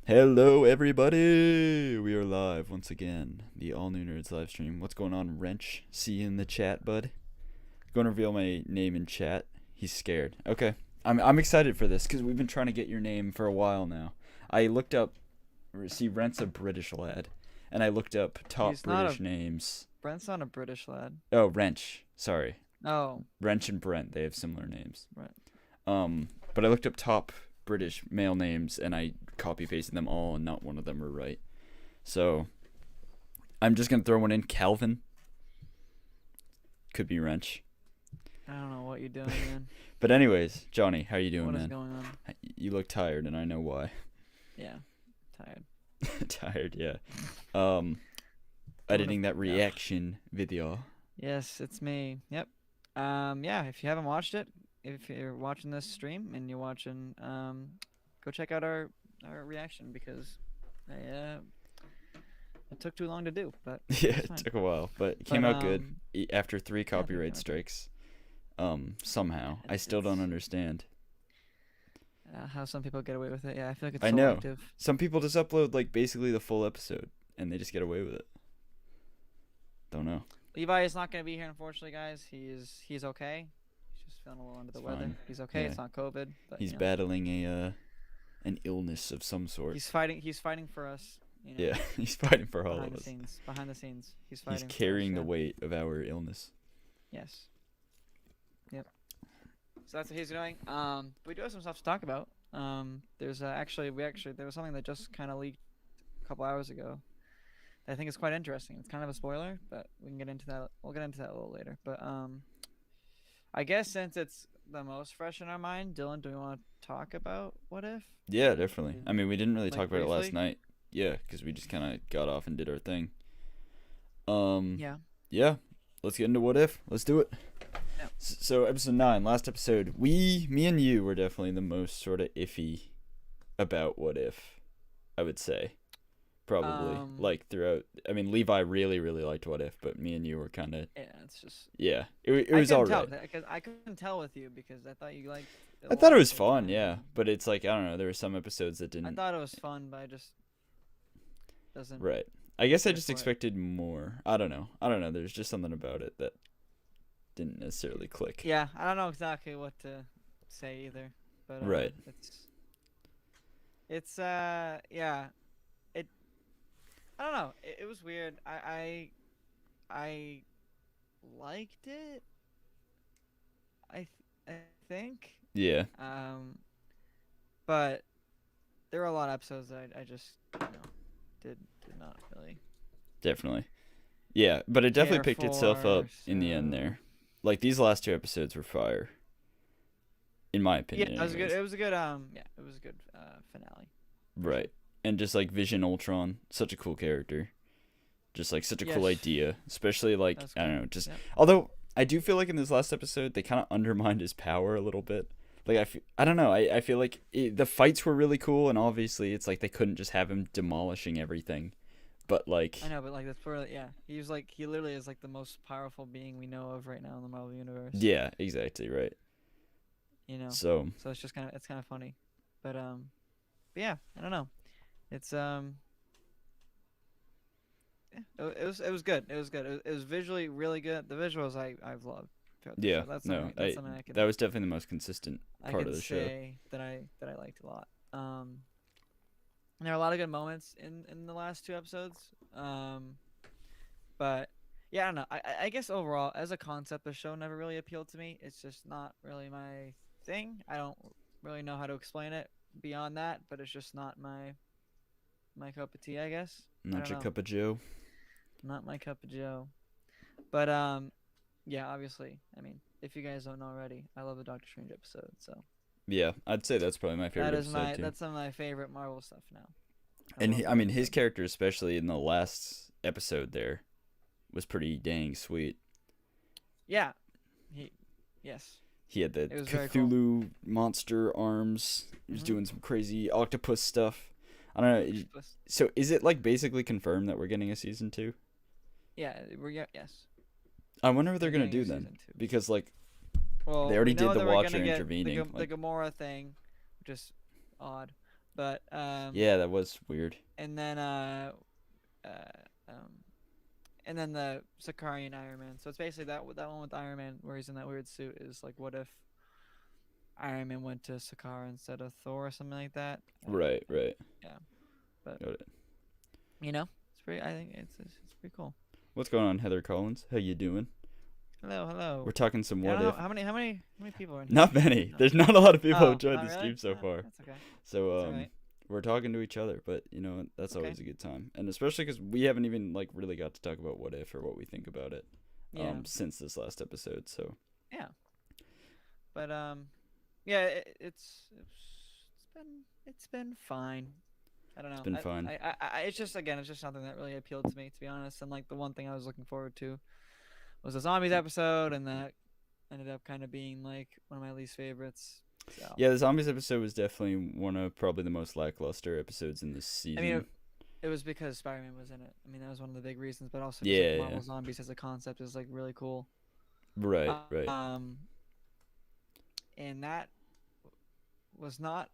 Hello, everybody! We are live once again. The All New Nerds live stream. What's going on, Wrench? See you in the chat, bud. Going to reveal my name in chat. He's scared. Okay, I'm excited for this because we've been trying to get your name for a while now. I looked up. See, Brent's a British lad, and I looked up top He's not British a names. Brent's not a British lad. Oh, Wrench. Sorry, Oh, Wrench and Brent. They have similar names. right. But I looked up top British male names and I copy pasted them all, and not one of them were right. So I'm just gonna throw one in. Calvin. Could be Wrench. I don't know what you're doing, man. But anyways, Johnny, how you doing, What is man? going on? You look tired, and I know why. Yeah, tired. Tired, yeah. Editing that reaction video. Yes, it's me. Yep. Yeah. If you haven't watched it, if you're watching this stream and you're watching, go check out our reaction because it took too long to do, but Yeah, it's it fine. took a while, but it came out good after 3 yeah, copyright thank you. strikes. Somehow. I It's- still don't it's- understand. How some people get away with it. Yeah, I feel like it's I know. selective. Some people just upload like basically the full episode and they just get away with it. Don't know. Levi is not gonna be here, unfortunately, guys. He's okay. He's just feeling a little under the It's weather. fine. He's okay. Yeah. It's not COVID, but He's you know, battling an illness of some sort. He's fighting for us. You know, Yeah, he's fighting for all behind of the us. scenes. Behind the scenes, he's He's fighting. for us, carrying the yeah. weight of our illness. Yes. Yep. So that's what he's doing. But we do have some stuff to talk about. There's actually there was something that just kind of leaked a couple hours ago. That I think is quite interesting. It's kind of a spoiler, but we can get into that. We'll get into that a little later. But I guess since it's the most fresh in our mind, Dylan, do we want to talk about What If? Yeah, definitely. I mean, we didn't really Like, talk about it last briefly? night. Yeah, because we just kind of got off and did our thing. Yeah. Yeah, let's get into What If. Let's do it. Yeah. So, episode 9, last episode, me and you were definitely the most sort of iffy about What If, I would say. Probably. Like, throughout. I mean, Levi really, really liked What If, but me and you were kind of. Yeah, it's just. Yeah, it was alright. Because I couldn't tell with you because I thought you liked. I thought it was fun, yeah. But it's like, I don't know, there were some episodes that I didn't. thought it was fun, but I just doesn't. Right. I guess I care just for it. expected more. I don't know. There's just something about it that didn't necessarily click. Yeah, I don't know exactly what to say either, but Right. It's yeah, it. I don't know. It was weird. I liked it. I think. Yeah. But there were a lot of episodes that I just did not really. Definitely. Yeah, but it definitely care picked itself up for, in the end so- there. Like, these last 2 episodes were fire. In my opinion. Yeah, it was good. anyways. It was a good yeah, it was a good finale. Right. And just like Vision Ultron, such a cool character. Just like such a cool Yes. idea. Especially like, That was I don't cool. know, just. Yep. Although, I do feel like in this last episode, they kind of undermined his power a little bit. Like, I don't know, I feel like the fights were really cool, and obviously it's like they couldn't just have him demolishing everything. But like. I know, but like that's really he literally is like the most powerful being we know of right now in the Marvel universe. Yeah, exactly, right. You know. So. So it's just kind of funny, but yeah, I don't know. It's yeah, it was good. It was good. It was visually really good. The visuals I've loved. throughout the Yeah, show. That's no, something, that's something I could that was definitely the most consistent part can of the show. say that I liked a lot. And there are a lot of good moments in the last 2 episodes. But yeah, I don't know. I guess overall, as a concept, the show never really appealed to me. It's just not really my thing. I don't really know how to explain it beyond that, but it's just not my cup of tea, I guess. Not don't your know. cup of Joe. Not my cup of joe. But yeah, obviously. I mean, if you guys don't know already, I love the Doctor Strange episode, so Yeah, I'd say that's probably my favorite that is episode too. that's some of my favorite Marvel stuff now. And love I that mean, his episode. character, especially in the last episode, there was pretty dang sweet. Yeah. Yes. He had the It was very cool. Cthulhu monster arms. He was Mhm. doing some crazy octopus stuff. I don't know. So is it like basically confirmed that we're getting a season 2? Yeah, yes. I wonder what they're We're gonna do getting a then, season 2. because like Well, They already we know did the that we're Watcher gonna get intervening, the like- Gamora thing, which is odd. But Yeah, that was weird. and then uh, um, and then the Sakarian Iron Man. So it's basically that one with Iron Man where he's in that weird suit is like, what if Iron Man went to Sakaar instead of Thor or something like that? Right, right. Yeah, but Got it. it's pretty. I think it's pretty cool. What's going on, Heather Collins? How you doing? Hello, hello. We're talking some Yeah, I what don't if. know, how many people are in here? Not many. No. There's not a lot of people who Oh, enjoyed not the really? stream so far. That's okay. So That's alright. we're talking to each other, but you know that's Okay. always a good time, and especially because we haven't even like really got to talk about what if or what we think about it, Yeah. since this last episode. So Yeah. But yeah, it's been fine. I don't know. it's been fine. It's just something that really appealed to me, to be honest. And like the one thing I was looking forward to was the zombies episode, and that ended up kind of being like one of my least favorites. So Yeah, the zombies episode was definitely one of probably the most lackluster episodes in this season. I mean, it was because Spider-Man was in it. I mean, that was one of the big reasons, but also 'cause, Yeah, like, Marvel yeah. Zombies as a concept is like really cool. Right, right. And that was not.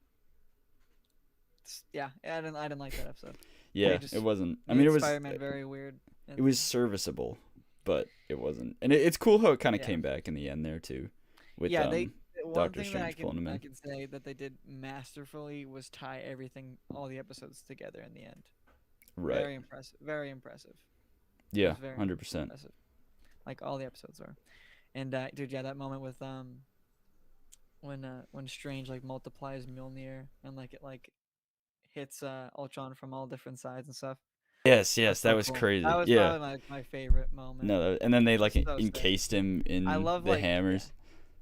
Yeah, I didn't like that episode. Yeah, just it wasn't. I Made mean, it was Spider-Man very weird. it was serviceable, but it wasn't. And it's cool how it kind of Yeah. came back in the end there too, with yeah, one Doctor thing that Strange pulling him I in. can say that they did masterfully was tie all the episodes together in the end. Right. Very impressive. Very impressive. Yeah, very 100%. Impressive. Like all the episodes are. And dude, yeah, that moment with when Strange like multiplies Mjolnir and like it like hits Ultron from all different sides and stuff. Yes, That's that so was cool. crazy. That was Yeah. probably my favorite moment. No, and then they like So sick. encased him in I love the like hammers.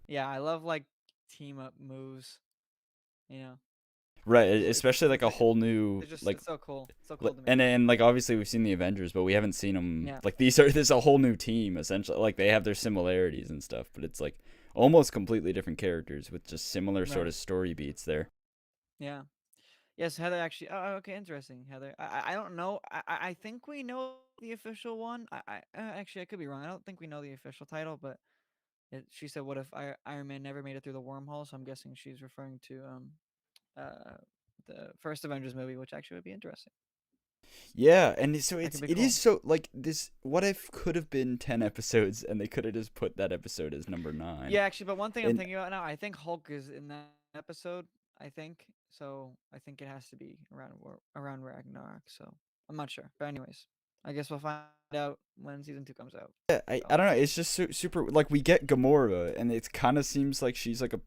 Yeah, I love like team up moves. You know. Right, It's especially like a whole new It's just like it's so cool. It's so cool to me. and like obviously we've seen the Avengers, but we haven't seen them Yeah. like there's a whole new team essentially. Like they have their similarities and stuff, but it's like almost completely different characters with just similar sort Right. of story beats there. Yeah. Yes, Heather actually. Oh, okay, interesting, Heather. I don't know. I think we know the official one. Actually I could be wrong. I don't think we know the official title, but she said, "What if Iron Man never made it through the wormhole?" So I'm guessing she's referring to the first Avengers movie, which actually would be interesting. Yeah, and so That could be it cool. is so like this what if could have been 10 episodes and they could have just put that episode as number 9. Yeah, actually, but one thing I'm And thinking about now, I think Hulk is in that episode. I think so. I think it has to be around Ragnarok. So I'm not sure, but anyways, I guess we'll find out when season 2 comes out. yeah, I don't know, it's just super like we get Gamora and it kind of seems like she's like a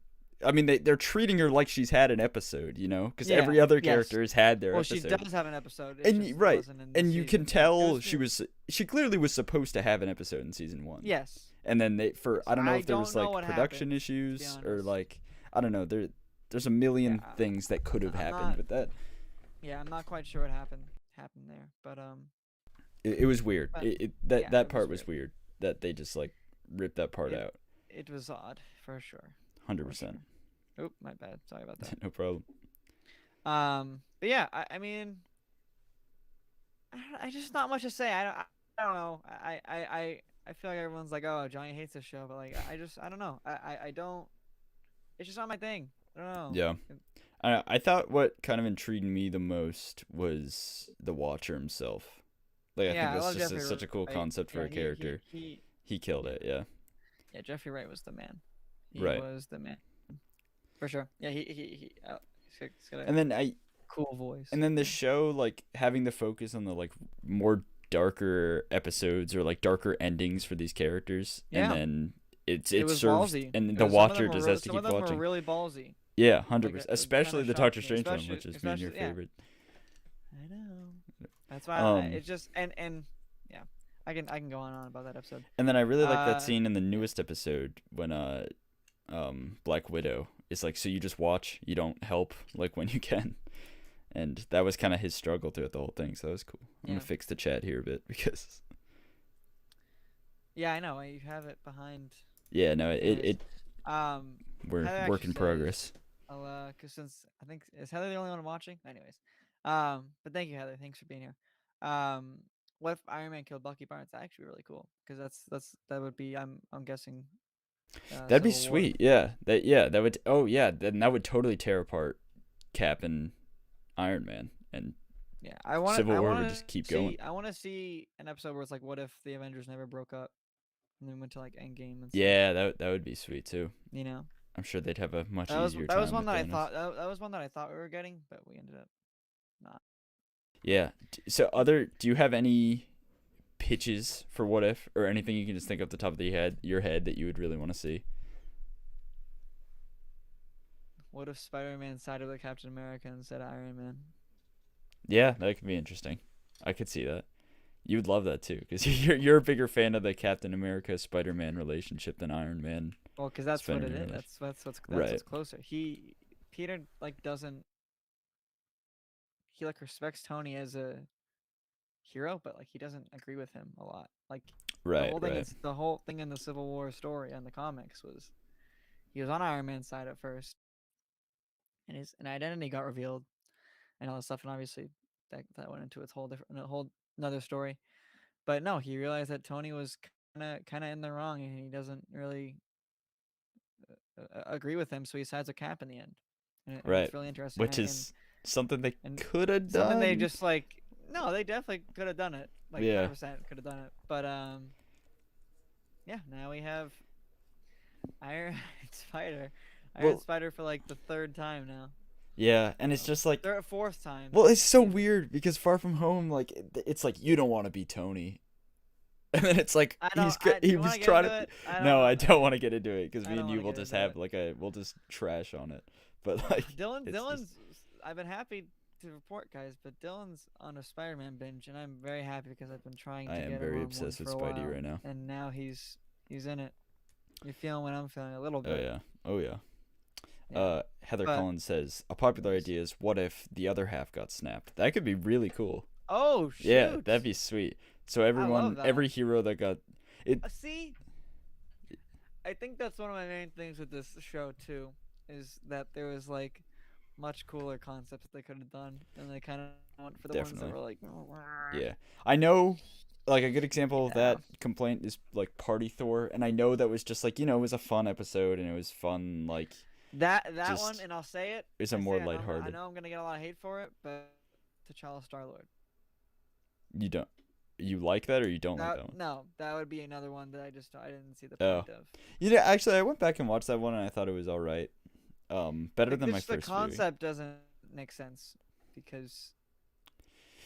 I mean they're treating her like she's had an episode, you know, because Yeah, every other yes. character has had their Well, episode. she does have an episode. It And just right, wasn't in this and you can season. It tell was she clearly was supposed to have an episode in season 1. Yes. And then I don't know I if there don't was know like what production happened, to be issues or honest. like I don't know, there's a million Yeah, things that could have I'm happened not- with that. Yeah, I'm not quite sure what happened there, but It was weird. But, That yeah, that it part was was weird. That they just like ripped that part out. it was odd for sure. 100%. Oop, my bad. Sorry about that. No problem. But yeah, I mean, I just not much to say. I don't know. I feel like everyone's like, oh, Johnny hates this show, but like, I don't know. I don't. It's just not my thing. I don't know. Yeah. I thought what kind of intrigued me the most was the Watcher himself. Like I Yeah, I think love that's just Jeffrey such a cool Wright. concept for Yeah, a character. He killed it, yeah. Yeah, Jeffrey Wright was the man. He Right. was the man. For sure. Yeah, he's got a And then cool voice. And then the show, like having the focus on the like more darker episodes or like darker endings for these characters, Yeah. and then it It was serves, ballsy. and It the was- some of Watcher them were just really- has to some keep of them watching. were really ballsy. Yeah, Like, 100%. it kinda Especially the shocked Doctor me, Strange one, especially- which is me and your especially- yeah. favorite. I know. That's why Um, it just and yeah, I can go on about that episode. And then I really like that Uh, scene in the newest episode when Black Widow is like, so you just watch, you don't help like when you can. And that was kind of his struggle throughout the whole thing, so that was cool. I'm Yeah. gonna fix the chat here a bit because Yeah, I know. You have it behind. yeah, no, Anyways, we're Heather work actually in says- progress. I'll cause since I think is Heather the only one watching? Anyways, but thank you, Heather. Thanks for being here. What if Iron Man killed Bucky Barnes? That's actually really cool because that would be I'm guessing. That'd be Civil War. sweet. Yeah. That would then that would totally tear apart Cap and Iron Man, and Yeah, I want Civil I War want would to just keep see. going. I want to see an episode where it's like, what if the Avengers never broke up, and then went to like Endgame and stuff. Yeah, that would be sweet too. You know, I'm sure they'd have a much that was easier that was time one with that I Thanos. thought that was one that I thought we were getting, but we ended up not. Yeah. So do you have any pitches for What If, or anything you can just think off the top of your head that you would really want to see? What if Spider-Man sided with Captain America instead of Iron Man? Yeah, that could be interesting. I could see that. You would love that too, because you're a bigger fan of the Captain America Spider-Man relationship than Iron Man. Well, because that's what it Spider-Man is. relationship. That's Right. what's closer. Peter like doesn't. He like respects Tony as a hero, but like he doesn't agree with him a lot. Like Right, the whole thing in the Civil War story and the comics was he was on Iron Man's side at first, and his identity got revealed, and all this stuff, and obviously that went into its whole another story. But no, he realized that Tony was kind of in the wrong, and he doesn't really agree with him, so he sides with Cap in the end, and right. it's really interesting. Which is something they and could have done. something they just like no, they definitely could have done it. Like Yeah. 100% could have done it. But yeah, now we have Iron Spider. Iron Spider for like the third time now. Yeah, and it's just like Fourth time. Well, it's so weird because Far From Home, like it's like you don't want to be Tony, and then it's like he was trying to. No, I don't want to get into it because me and you will just have we'll just trash on it. But like Dylan's. I've been happy to report, guys, but Dylan's on a Spider-Man binge, and I'm very happy because I've been trying to get him on one very obsessed with for a Spidey while, right now. and now he's in it. You're feeling what I'm feeling a little bit. Oh yeah. Yeah. Heather Collins says a popular idea is what if the other half got snapped? That could be really cool. Oh shoot! Yeah, that'd be sweet. So every hero that got it. See, I think that's one of my main things with this show too, is that there was like much cooler concepts that they could have done, and they kind of went for the ones that were like. Yeah, I know. Like a good example of that complaint is like Party Thor, and I know that was just like it was a fun episode and it was fun like. That one, and I'll say it. It's a more lighthearted. I know I'm gonna get a lot of hate for it, but T'Challa Star-Lord. You like that or you don't like that one? No, that would be another one that I didn't see the point of. Actually, I went back and watched that one and I thought it was all right. Better than my first. The concept doesn't make sense because.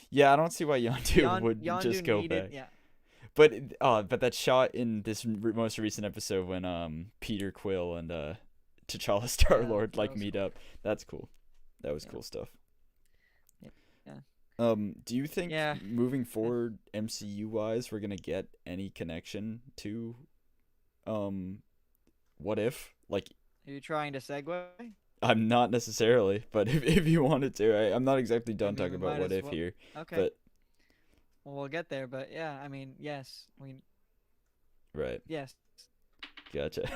Yeah, I don't see why Yondu would just go back. Yeah. But that shot in this most recent episode when Peter Quill and T'Challa Star-Lord meet up. That's cool. That was cool stuff. Yeah. Do you think moving forward MCU wise we're going to get any connection to What If? Like are you trying to segue? I'm not necessarily, but if you wanted to, I'm not exactly done talking about What If here. Okay. But well, we'll get there, but yeah, I mean, yes. Right. Yes. Gotcha.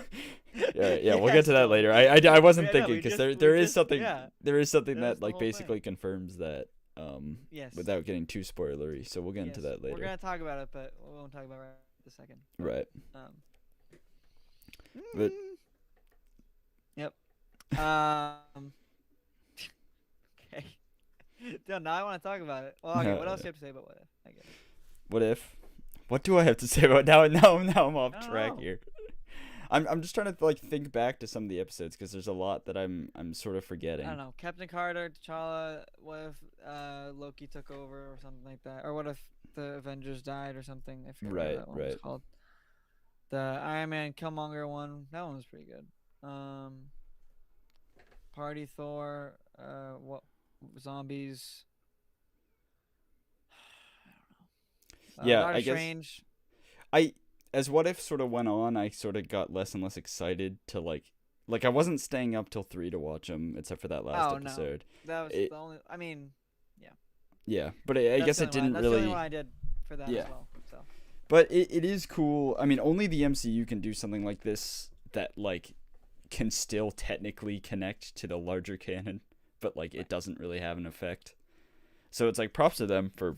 Yeah, we'll get to that later. I wasn't thinking because there is something that like basically confirms that without getting too spoilery. So we'll get into that later. We're gonna talk about it, but we won't talk about it right this second. Right. But yep. Okay. Now I want to talk about it. Well, okay. What else do you have to say about What If? I guess. What If? What do I have to say about now? Now I'm off track here. I'm just trying to think back to some of the episodes because there's a lot that I'm sort of forgetting. I don't know. Captain Carter, T'Challa. What if Loki took over or something like that? Or what if the Avengers died or something? I forget what that one was called. The Iron Man Killmonger one. That one was pretty good. Party Thor. What zombies? I don't know. I guess. Strange. As What If sort of went on, I sort of got less and less excited to like I wasn't staying up till 3 to watch them, except for that last episode. No. That was the only. I mean, yeah. Yeah, but I guess it didn't really. That's the only one I did for that as well. So. But it is cool. I mean, only the MCU can do something like this that like can still technically connect to the larger canon, but like it doesn't really have an effect. So it's like props to them for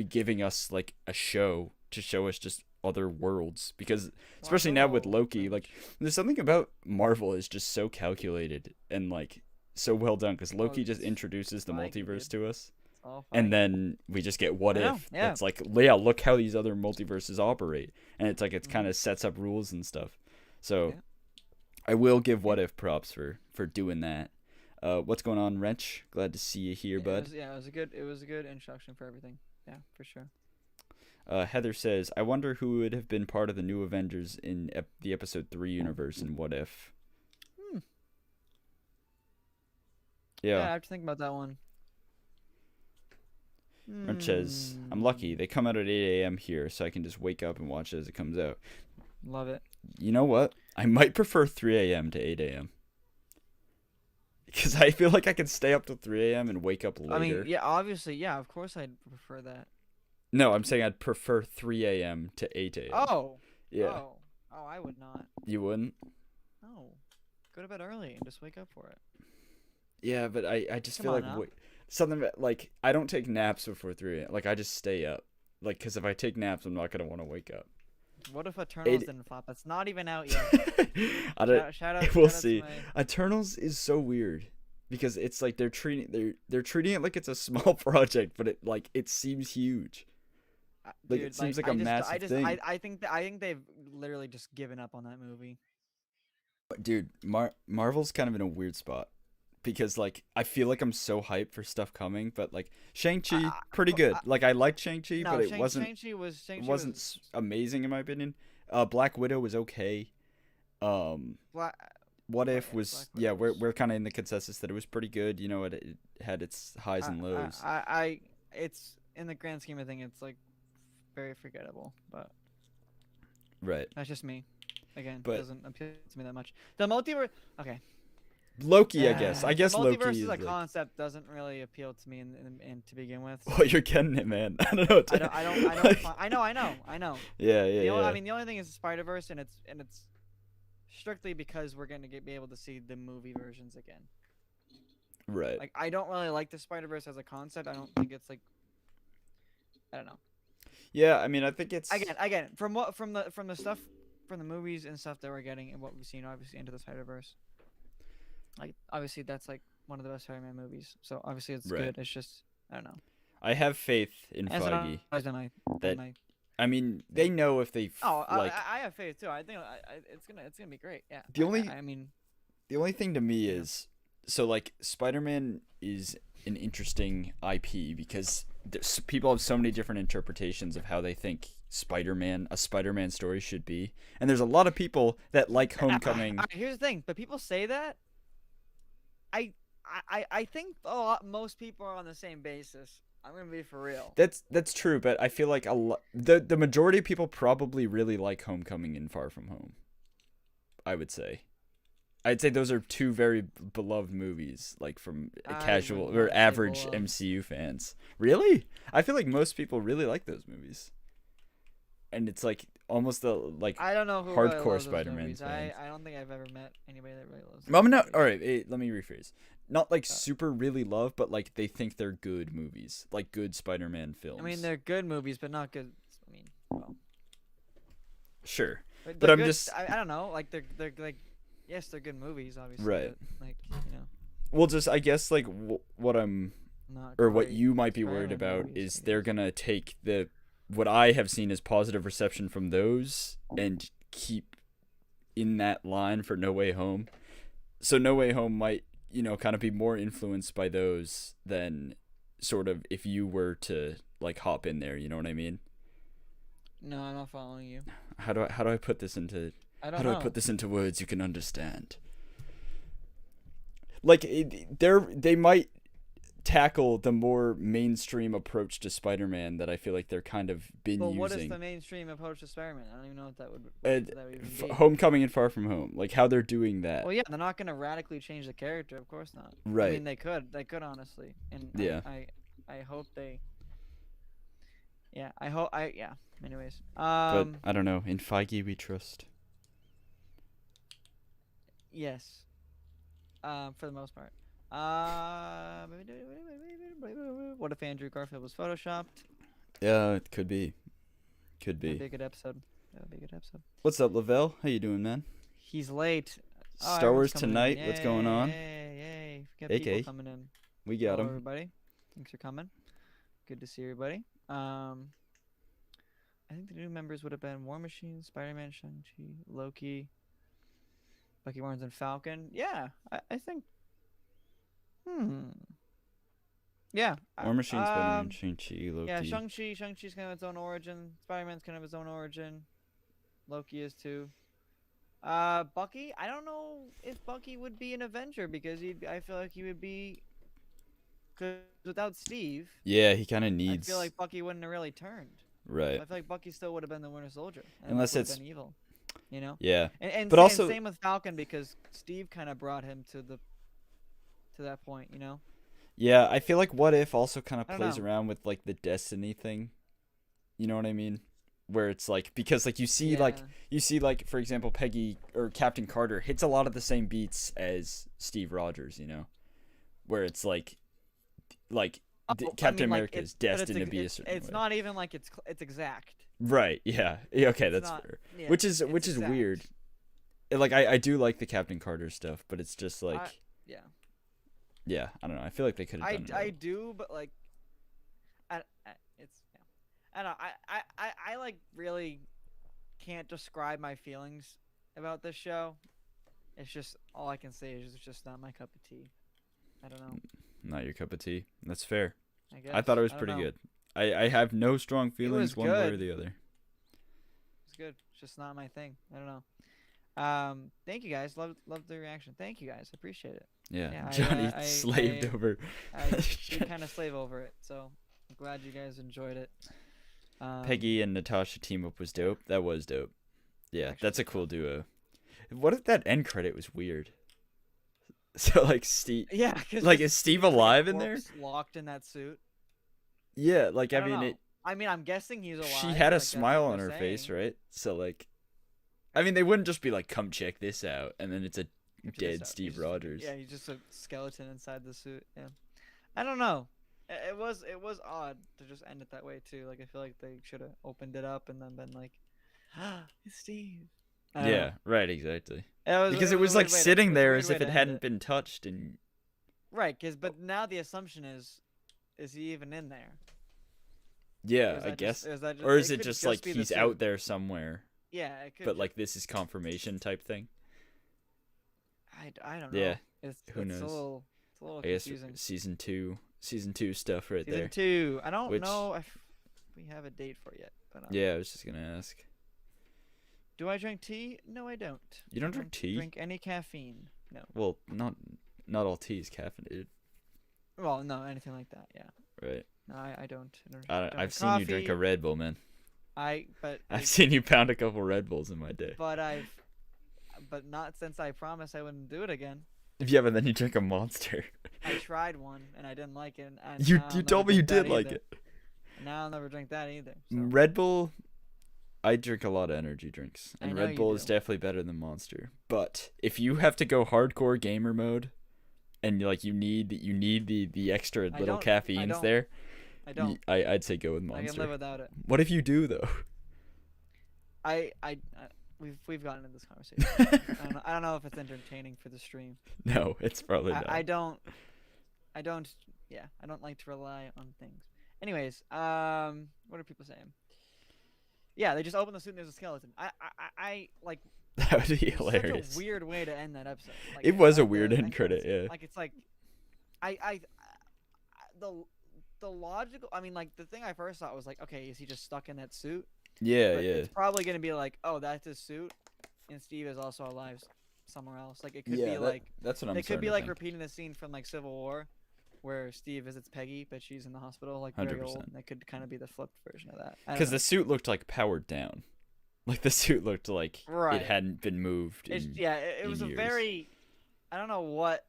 giving us like a show to show us just other worlds, because especially now with Loki, like there's something about Marvel is just so calculated and like so well done because Loki just it's introduces the Feige, multiverse dude. to us, It's all and Feige. then we just get what I know, if. yeah. That's like, yeah, look how these other multiverses operate, and it's like it Mhm. kind of sets up rules and stuff. So Yeah. I will give what if props for doing that. What's going on, Wrench? Glad to see you here, bud. It was a good introduction for everything. Yeah, for sure. Heather says, I wonder who would have been part of the new Avengers in the episode 3 universe and what if. Yeah, I Yeah. have to think about that one. Wrench says, I'm lucky. They come out at 8 a.m. here, so I can just wake up and watch it as it comes out. Love it. You know what? I might prefer 3 a.m. to 8 a.m. Because I feel like I can stay up till 3 a.m. and wake up later. I mean, yeah, obviously, yeah, of course I'd prefer that. No, I'm saying I'd prefer 3 a.m. to 8 a.m. Oh. Yeah. Oh, I would not. You wouldn't? No. Go to bed early and just wake up for it. Yeah, but I just Come feel on like now. something that, like, I don't take naps before 3 a.m. Like, I just stay up. Like, because if I take naps, I'm not going to want to wake up. What if Eternals didn't flop? It's not even out yet. I don't, Shout out. we'll shout out to see. my- Eternals is so weird because it's like they're treating it like it's a small project, but it seems huge. Like, it seems like a massive thing. I think they've literally just given up on that movie. Dude, Marvel's kind of in a weird spot because like I feel like I'm so hyped for stuff coming, but like Shang-Chi, pretty good. Like I liked Shang-Chi, No, but it wasn't Shang-Chi wasn't was amazing in my opinion. Black Widow was okay. Black, What Black- if was Black yeah, Widow we're was- we're kind of in the consensus that it was pretty good. You know, it had its highs and lows. it's in the grand scheme of things, it's like very forgettable, but Right. that's just me. Again, But- it doesn't appeal to me that much. The multiverse, okay. Loki, I guess. I guess the Loki multiverse is as a like, concept doesn't really appeal to me in to begin with. oh, you're getting it, man. I don't know. What to, I know. Yeah, yeah, The only, yeah. I mean, the only thing is Spider-Verse, and it's strictly because we're gonna be able to see the movie versions again. Right. Like, I don't really like the Spider-Verse as a concept. I don't think it's like, I don't know. Yeah, I mean, I think it's Again, from the stuff from the movies and stuff that we're getting and what we've seen, obviously Into the Spider-Verse. Like, obviously that's like one of the best Spider-Man movies. So obviously it's Right. good. It's just, I don't know. I have faith in As Feige. then that- I mean, they know if they like I have faith too. I think it's gonna be great. Yeah. The only- I mean, the only thing to me Yeah. is so like Spider-Man is an interesting IP because people have so many different interpretations of how they think a Spider-Man story should be, and there's a lot of people that like Homecoming. Here's the thing, but people say that. I think most people are on the same basis. I'm gonna be for real. That's true, but I feel like the majority of people probably really like Homecoming and Far From Home. I would say. I'd say those are two very beloved movies, like from casual would or not say average beloved. MCU fans. Really? I feel like most people really like those movies. And it's like almost the like I don't know who hardcore really loves those Spider-Man movies. fans. I don't think I've ever met anybody that really loves. Well, I'm those not movies. all right. Let me rephrase. Not like super really love, but like they think they're good movies, like good Spider-Man films. I mean, they're good movies, but not good. I mean, well, sure, but they're I'm good- just I don't know. Like they're like, yes, they're good movies, obviously. Right. But, like, well, just I guess like what I'm not. or what great you might be worried Spider-Man about movies, is I they're guess. gonna take what I have seen as positive reception from those and keep in that line for No Way Home. So No Way Home might, kind of be more influenced by those than sort of if you were to like hop in there, you know what I mean? No, I'm not following you. How do I put this into I don't how do know. I put this into words you can understand? Like they might tackle the more mainstream approach to Spider-Man that I feel like they're kind of been But using. what is the mainstream approach to Spider-Man? I don't even know what that would. That would even be. Homecoming and Far From Home, like how they're doing that. Well, yeah, they're not gonna radically change the character, of course not. I Right. mean, they could honestly, and Yeah. I hope they. Yeah, yeah. Anyways, But I don't know. In Feige we trust. yes. For the most part. What if Andrew Garfield was photoshopped? Yeah, it could be. Could That'd be be. a good episode. That would be a good episode. What's up, Lavelle? How you doing, man? He's late. Star Wars everyone's coming in. tonight. What's going on? Yay! got people AK. coming in. We got Hello, him. everybody. Thanks for coming. Good to see everybody. I think the new members would have been War Machine, Spider-Man, Shang-Chi, Loki, Bucky Barnes, and Falcon. Yeah, I think. Yeah. War Machine, Spider-Man, Shang-Chi, Loki. Yeah, Shang-Chi's kind of its own origin. Spider-Man's kind of his own origin. Loki is too. Bucky, I don't know if Bucky would be an Avenger because I feel like he would be. Because without Steve. Yeah, he kind of needs. I feel like Bucky wouldn't have really turned. Right. I feel like Bucky still would have been the Winter Soldier. Unless it's been evil, you know. Yeah. And but also same with Falcon because Steve kind of brought him to that point, you know. Yeah, I feel like What If also kind of I don't plays know. around with like the destiny thing. You know what I mean? Where it's like because like you see like for example Peggy or Captain Carter hits a lot of the same beats as Steve Rogers, you know. Where it's like Captain America is destined to be a certain It's way. not even like it's exact. Right. Yeah. Okay, It's that's not, fair. yeah, Which is exact. weird. Like I do like the Captain Carter stuff, but it's just like yeah. Yeah, I don't know. I feel like they could have done it. I do, but like it's yeah. I don't know. I like really can't describe my feelings about this show. It's just all I can say is it's just not my cup of tea. I don't know. Not your cup of tea. That's fair. I guess. I thought it was I don't pretty know. good. I have no strong feelings one way or good. the other. It's good. It's just not my thing. I don't know. Thank you guys. Love the reaction. Thank you guys. Appreciate it. Yeah, I, Johnny I slaved over. I did kind of slave over it, so I'm glad you guys enjoyed it. Peggy and Natasha team up was dope. That was dope. Yeah, Actually, that's a cool duo. What if that end credit was weird? So like Steve. Yeah, like is Steve alive in there? Locked in that suit. Yeah, like I don't mean know. it. I mean, I'm guessing he's alive. She had a like, that's smile what on her they're face, saying. right? So like, I mean, they wouldn't just be like, "Come check this out," and then it's a dead Steve Rogers. Yeah, he's just a skeleton inside the suit. Yeah, I don't know. It was odd to just end it that way too. Like I feel like they should have opened it up and then been like, "Ah, it's Steve." Yeah, right, exactly. Because it was like sitting there as if it hadn't been touched, and right. But now the assumption is he even in there? yeah, I guess. Or is it just like he's out there somewhere? Yeah, it could. But like this is confirmation type thing. I don't know. Yeah, who knows? It's a little I guess confusing. season two stuff right there. Season 2. I don't know if we have a date for it yet. But yeah, I was just gonna ask. Do I drink tea? No, I don't. You don't drink tea? Drink any caffeine? No. Well, not all tea is caffeinated. Well, no, anything like that. Yeah. Right. No, I don't. I've seen you drink a Red Bull, man. I've seen you pound a couple Red Bulls in my day. But not since I promised I wouldn't do it again. Yeah, but then you drink a Monster. I tried one and I didn't like it. And you told me you did like either. it. Now I'll never drink that either. So. Red Bull, I drink a lot of energy drinks, and Red Bull is do. definitely better than Monster. But if you have to go hardcore gamer mode, and like you need the extra little caffeines there, I'd say go with Monster. I can live without it. What if you do though? We've gotten into this conversation. I don't know if it's entertaining for the stream. No, it's probably not. I don't like to rely on things. Anyways, what are people saying? Yeah, they just open the suit and there's a skeleton. I like. That would be hilarious. Such a weird way to end that episode. Like, it was a weird end credit, yeah. Like it's like, the logical. I mean, like the thing I first thought was like, okay, is he just stuck in that suit? Yeah, but yeah. It's probably gonna be like, oh, that's his suit, and Steve is also alive somewhere else. Like it could be like that's what I'm. It could be like think. repeating the scene from like Civil War, where Steve visits Peggy, but she's in the hospital, like 100%. very old. And it could kind of be the flipped version of that. Because the suit looked like powered down, like the suit looked like it hadn't been moved. It was a very, I don't know what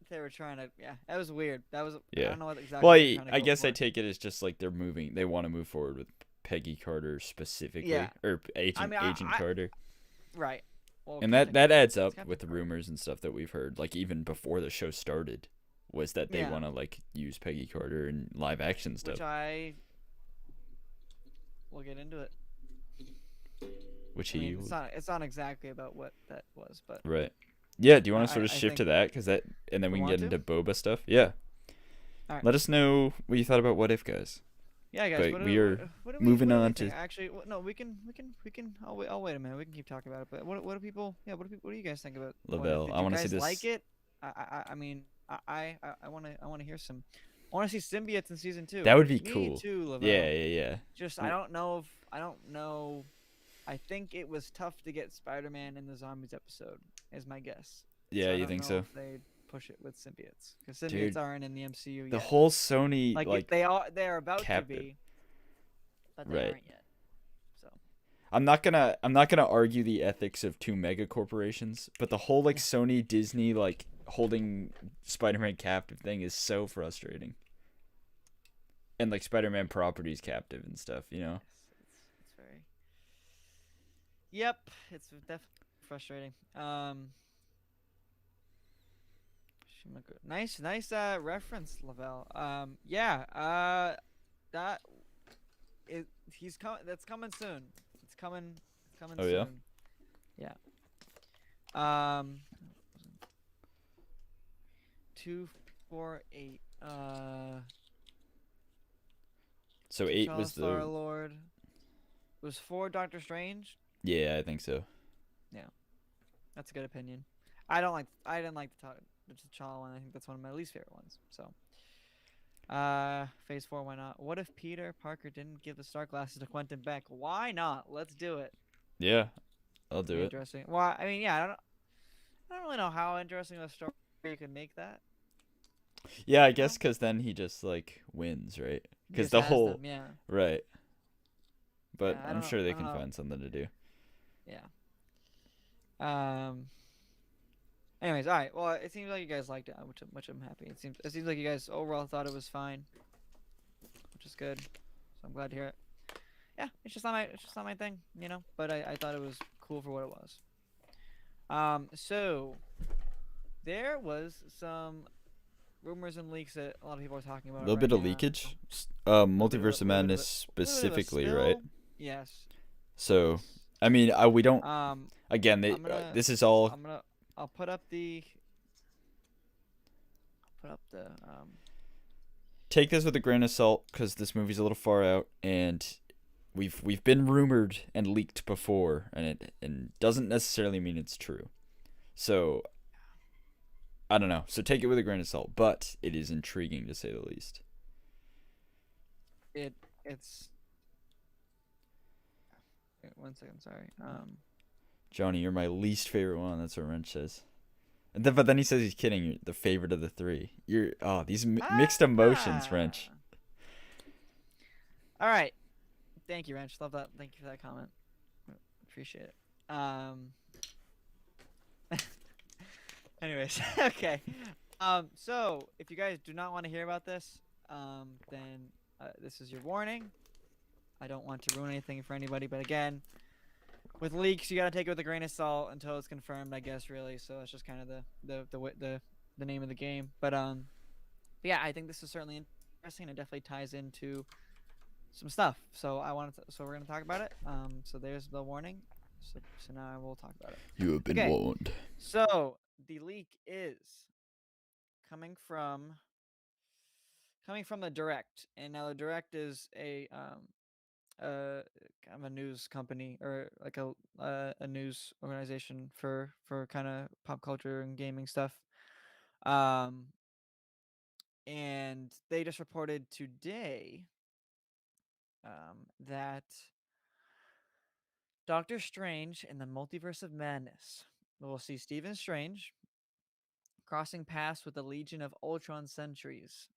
they were trying to. Yeah, that was weird. That was. Yeah. I don't know what exactly. Well, I guess I take it as just like they're moving. They want to move forward with Peggy Carter specifically, or Agent Carter. Right. Well, and that adds up with the rumors and stuff that we've heard, like even before the show started, was that they want to like use Peggy Carter in live action stuff. Which we'll get into it. Which it's not exactly about what that was, but right. Yeah, do you want to I, sort of I shift think to that? Cause that, and then we we can want get to. into Boba stuff. Yeah. All right. Let us know what you thought about What If, guys. Yeah, guys. But we are What do we moving what do we on think? to. Actually, no, we can. I'll wait a minute. We can keep talking about it. But what do people? Yeah, what do you guys think about What If? Lavelle. Did I you want to see guys like this. it? I mean, I want to hear some. I want to see symbiotes in season two. That would be Me cool. too, Yeah, Lavelle. yeah, yeah. Just I W- don't know if I don't know. I think it was tough to get Spider-Man in the zombies episode, is my guess. Yeah, So I you don't think know so? if they'd push it with symbiotes because symbiotes Dude, aren't in the MCU the yet. whole Sony, Like like, they're about to captive. be, but they Right. aren't yet. So I'm not gonna argue the ethics of two mega corporations, but the whole like yeah, Sony Disney like holding Spider-Man captive thing is so frustrating. And like Spider-Man properties captive and stuff, you know. yes, it's very. Yep, it's definitely frustrating. Nice reference, Lavelle. Yeah. That it he's coming. That's coming soon. It's coming. It's coming Oh yeah. soon. Yeah. Um, 248. So 8 T'Challa was Star the. Lord. Was 4 Doctor Strange? Yeah, I think so. Yeah, that's a good opinion. I didn't like the T'Challa one. I think that's one of my least favorite ones. So, Phase 4, why not? What if Peter Parker didn't give the Stark glasses to Quentin Beck? Why not? Let's do it. Yeah, I'll That'd do be it. interesting. Well, I mean, yeah, I don't really know how interesting of a story you could make that. Yeah, I You know, guess because then he just like wins, right? he Because just the has whole them. Yeah, right. But yeah. I I'm don't know. sure I they don't can know. find something to do. Yeah. Um. Anyways, all right. Well, it seems like you guys liked it, which I'm happy. It seems like you guys overall thought it was fine, which is good. So I'm glad to hear it. Yeah, it's just not my thing, you know. But I thought it was cool for what it was. So there was some rumors and leaks that a lot of people are talking A about little right bit of now. leakage. A little bit of a Multiverse of little bit of Madness a little bit of a specifically, right? spill. Yes. So, Yes. I mean, we don't. Um, Again, I'm gonna this is all. I'm gonna I'll put up the Take this with a grain of salt because this movie's a little far out, and we've been rumored and leaked before, and it doesn't necessarily mean it's true. So I don't know. So take it with a grain of salt, but it is intriguing to say the least. it's wait, 1 second, sorry. Johnny, you're my least favorite one. That's what Wrench says. But then he says he's kidding. You're the favorite of the three. You're these mixed emotions, Wrench. Ah. All right. Thank you, Wrench. Love that. Thank you for that comment. Appreciate it. Anyways, okay. So if you guys do not want to hear about this, then this is your warning. I don't want to ruin anything for anybody, but again, with leaks, you gotta take it with a grain of salt until it's confirmed, I guess, really. So that's just kind of the name of the game. But yeah, I think this is certainly interesting. It definitely ties into some stuff. So so we're gonna talk about it. So there's the warning. So now I will talk about it. You have been Okay. warned. So the leak is coming from the Direct, and now the Direct is a kind of a news company or like a news organization for kind of pop culture and gaming stuff. Um, and they just reported today that Doctor Strange in the Multiverse of Madness will see Stephen Strange crossing paths with the Legion of Ultron sentries.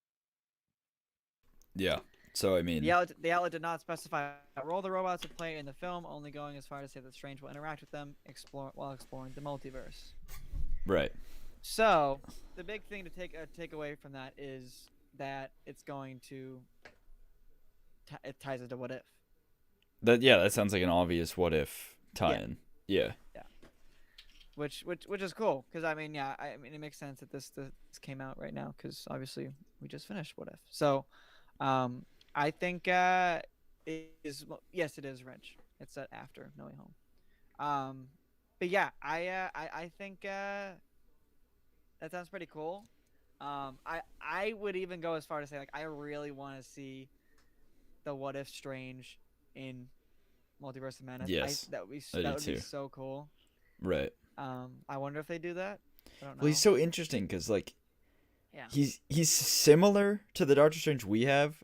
Yeah. So I The mean, outlet did not specify what role the robots would play in the film, only going as far to say that Strange will interact with them while exploring the multiverse. right. So the big thing to take away from that is that it's going to it ties into What If. That sounds like an obvious what if tie-in. Yeah. Yeah. Which is cool because I mean it makes sense that this came out right now because obviously we just finished What If. So I think it is, yes, it is Wrench. It's set after No Way Home. But yeah, I think That sounds pretty cool. I would even go as far to say like I really want to see the What If Strange in Multiverse of Madness. Yes, I That do would be too. so cool. Right. I wonder if they do that. I don't Well, he's know. so interesting because like Yeah. he's similar to the Doctor Strange we have,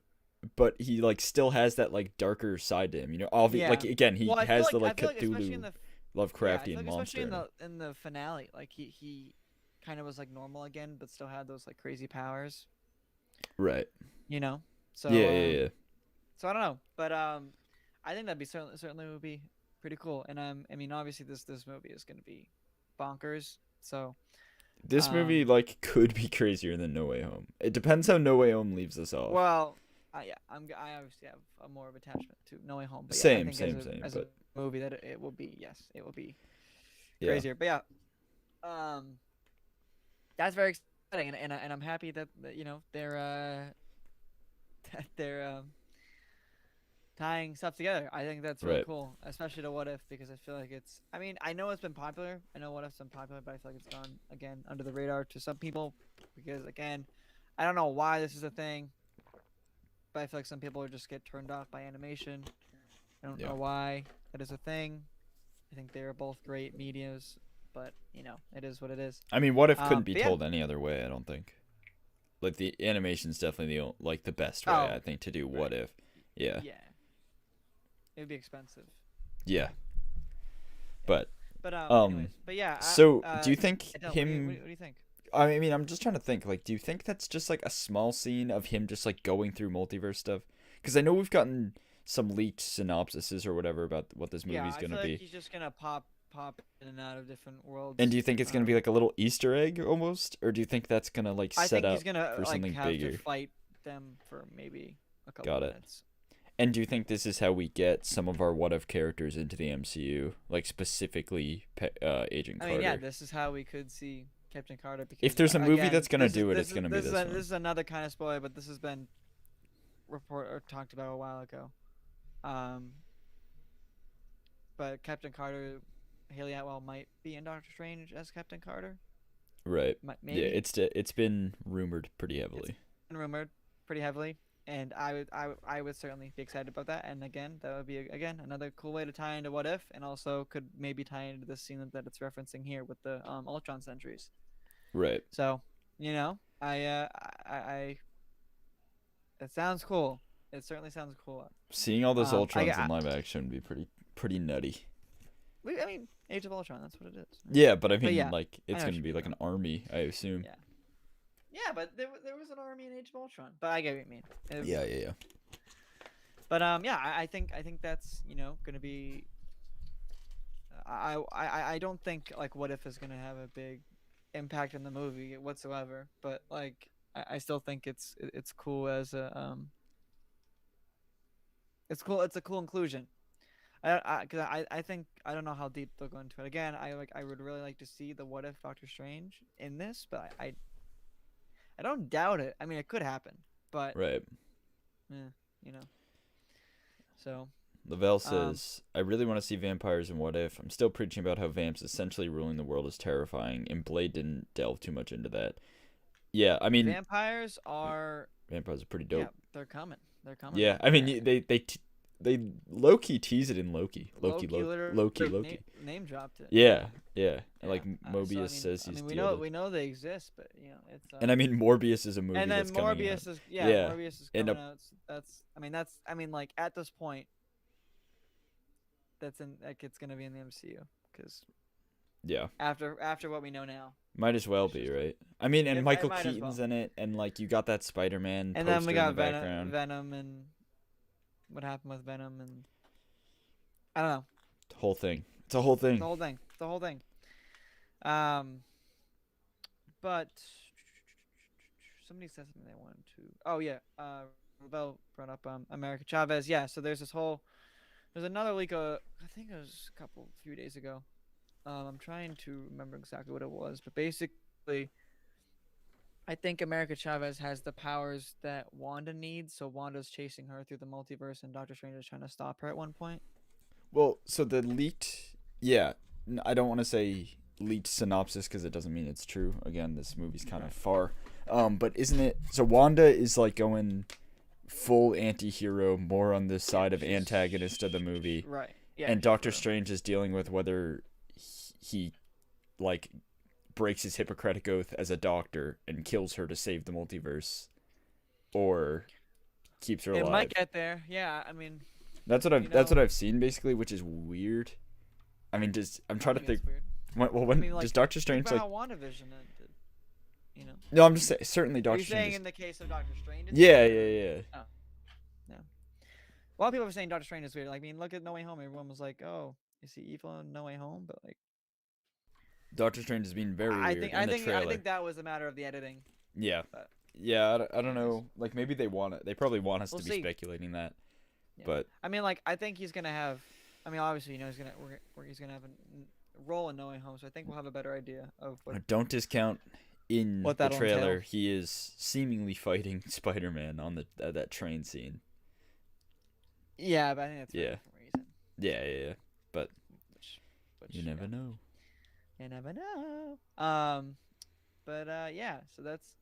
but he like still has that like darker side to him. You know, Yeah. like again, he Well, has the I like feel like especially in Cthulhu the yeah, I feel Lovecraftian like especially monster in him. in the finale, like he kind of was like normal again, but still had those like crazy powers. Right. You know. So Yeah, yeah, yeah. so I don't know, but I think that'd be certainly would be pretty cool. And I mean, obviously this movie is gonna be bonkers. So This movie um, like could be crazier than No Way Home. It depends how No Way Home leaves us off. well, yeah, I obviously have a more of attachment to No Way Home, but yeah, I Same, think same, as a but movie that it will be it will be yeah. crazier. But yeah, um, that's very exciting, and I'm happy that you know they're that they're tying stuff together. I think that's really Right. cool, especially to What If, because I feel like it's. I mean, I know it's been popular. I know What If's been popular, but I feel like it's gone again under the radar to some people, because again, I don't know why this is a thing, but I feel like some people just get turned off by animation. I don't Yeah. know why that is a thing. I think they are both great medias, but you know, it is what it is. I mean, What If couldn't be But yeah. told any other way, I don't think. Like the animation's definitely the best way Oh, I think to do right. What If. Yeah. Yeah. It would be expensive. Yeah. Yeah. But But um anyways, but yeah. so do you think Adele, him what do you think? I mean, I'm just trying to think. Like, do you think that's just like a small scene of him just like going through multiverse stuff? Because I know we've gotten some leaked synopsises or whatever about what this Yeah, movie's I gonna feel be. like he's just gonna pop in and out of different worlds. And do you think it's gonna be like a little Easter egg almost, or do you think that's gonna like I set think he's up gonna for like something have bigger? to fight them for maybe a couple Got it. minutes. And do you think this is how we get some of our What If characters into the MCU, like specifically Agent I Carter? mean, yeah, this is how we could see Captain Carter. Because If there's a movie again, that's gonna this is- do it, this it's is- gonna be this one. This is another kind of spoiler, but this has been report or talked about a while ago. But Captain Carter, Haley Atwell might be in Doctor Strange as Captain Carter. Right. Maybe. Yeah, it's been rumored pretty heavily. Been rumored pretty heavily, and I would certainly be excited about that. And again, that would be again another cool way to tie into What If, and also could maybe tie into the scene that it's referencing here with the Ultron sentries. Right. So, you know, I it sounds cool. It certainly sounds cool. Seeing all those Ultrons I in live action would be pretty nutty. I mean, Age of Ultron. That's what it is. Yeah, but I mean, yeah, like, I it's know what gonna you be mean, like an army, I assume. Yeah. Yeah, but there was an army in Age of Ultron. But I get what you mean. Yeah. But yeah, I think that's gonna be. I don't think like What If is gonna have a big impact in the movie whatsoever. But like I still think it's cool as a It's cool. It's a cool inclusion. I think I don't know how deep they'll go into it. Again, I would really like to see the What If Doctor Strange in this, but I don't doubt it. I mean, it could happen, but Right. you know. So Lavelle says, I really want to see vampires in What If. I'm still preaching about how vamps essentially ruling the world is terrifying, and Blade didn't delve too much into that. Yeah, I mean, vampires are pretty dope. Yeah, they're coming. They're coming. Yeah, I mean, they low key tease it in Loki. Loki. Name dropped it. Yeah. And like So, Mobius says he's we know they exist, but it's. And I mean, Morbius is a movie and then that's coming Morbius out. is Morbius is And coming out. That's like at this point. That's in like it's gonna be in the MCU because yeah. After what we know now. Might as well be, right? I mean, and Michael might as Keaton's well. in it, and like you got that Spider-Man And poster then we got in the background. Venom and what happened with Venom and I don't know. The whole thing. It's a whole thing. The whole thing. But somebody said something they wanted to. Oh yeah. Rebel brought up America Chavez. Yeah. So there's another leak. I think it was a few days ago. I'm trying to remember exactly what it was, but basically, I think America Chavez has the powers that Wanda needs. So Wanda's chasing her through the multiverse, and Doctor Strange is trying to stop her at one point. Well, so the leaked, yeah, I don't want to say leaked synopsis because it doesn't mean it's true. Again, this movie's kind of far. But isn't it? So Wanda is like going full anti-hero, more on the side of antagonist of the movie. Right. Yeah. And Doctor Strange is dealing with whether he like breaks his Hippocratic oath as a doctor and kills her to save the multiverse, or keeps her alive. It might get there. Yeah. I mean. That's what I've seen basically, which is weird. I mean, I'm trying to think. Does Doctor Strange like? WandaVision ended, you know. No, I'm just saying. Certainly, Doctor Strange. Are you saying in the case of Doctor Strange? Yeah. Oh. No. A lot of people are saying Doctor Strange is weird. Like, I mean, look at No Way Home. Everyone was like, "Oh, is he evil in No Way Home?" But like, Doctor Strange has been very weird in the trailer. I think that was a matter of the editing. Yeah. But, yeah, I don't know. Like, maybe they probably want us to be speculating that. Yeah. But I mean, like, I think he's gonna have. I mean, obviously, you know, he's gonna have a role in No Way Home, so I think we'll have a better idea of what. Don't discount in what the that'll trailer. entail. He is seemingly fighting Spider-Man on the that train scene. Yeah, but I think that's for a different reason. Yeah. But which you never know. You never know. But yeah. So that's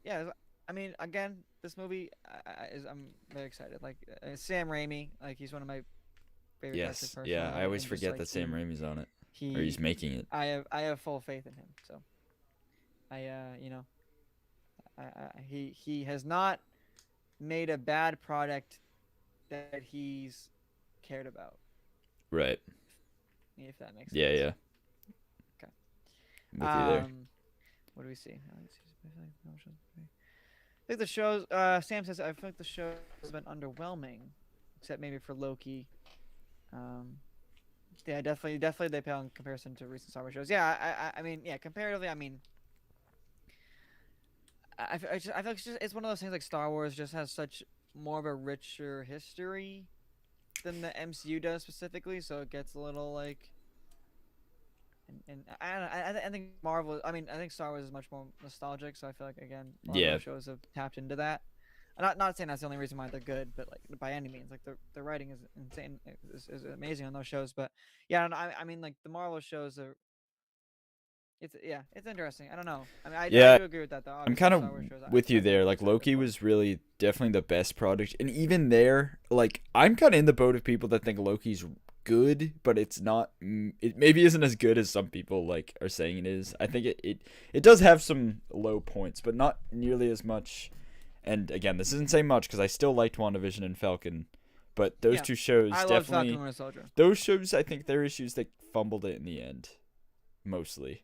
yeah. I mean, again, this movie I'm very excited. Like Sam Raimi, like he's one of my favorite characters personally. Yeah, I always forget like, that Sam Raimi's on it. Or he's making it. I have full faith in him. So you know, he has not made a bad product that he's cared about. Right. If that makes sense. Yeah. Okay. With you there. What do we see? I think the shows. Sam says I feel like the show has been underwhelming, except maybe for Loki. Yeah, definitely they pale in comparison to recent Star Wars shows. Yeah, I mean, yeah, comparatively, I mean, I feel like it's one of those things like Star Wars just has such more of a richer history than the MCU does specifically, so it gets a little like. And I think Marvel. I mean, I think Star Wars is much more nostalgic, so I feel like again, Marvel shows have tapped into that. I'm not saying that's the only reason why they're good, but like by any means, like the writing is insane, is amazing on those shows. But yeah, I mean, like the Marvel shows are. It's interesting. I don't know. I mean, I do agree with that though. I'm kind of with you there. Like Loki was really definitely the best product, and even there, like I'm kind of in the boat of people that think Loki's good, but it's not. It maybe isn't as good as some people like are saying it is. I think it does have some low points, but not nearly as much. And again, this isn't saying much because I still liked WandaVision and Falcon, but those two shows definitely. Those shows, I think, their issues they fumbled it in the end, mostly.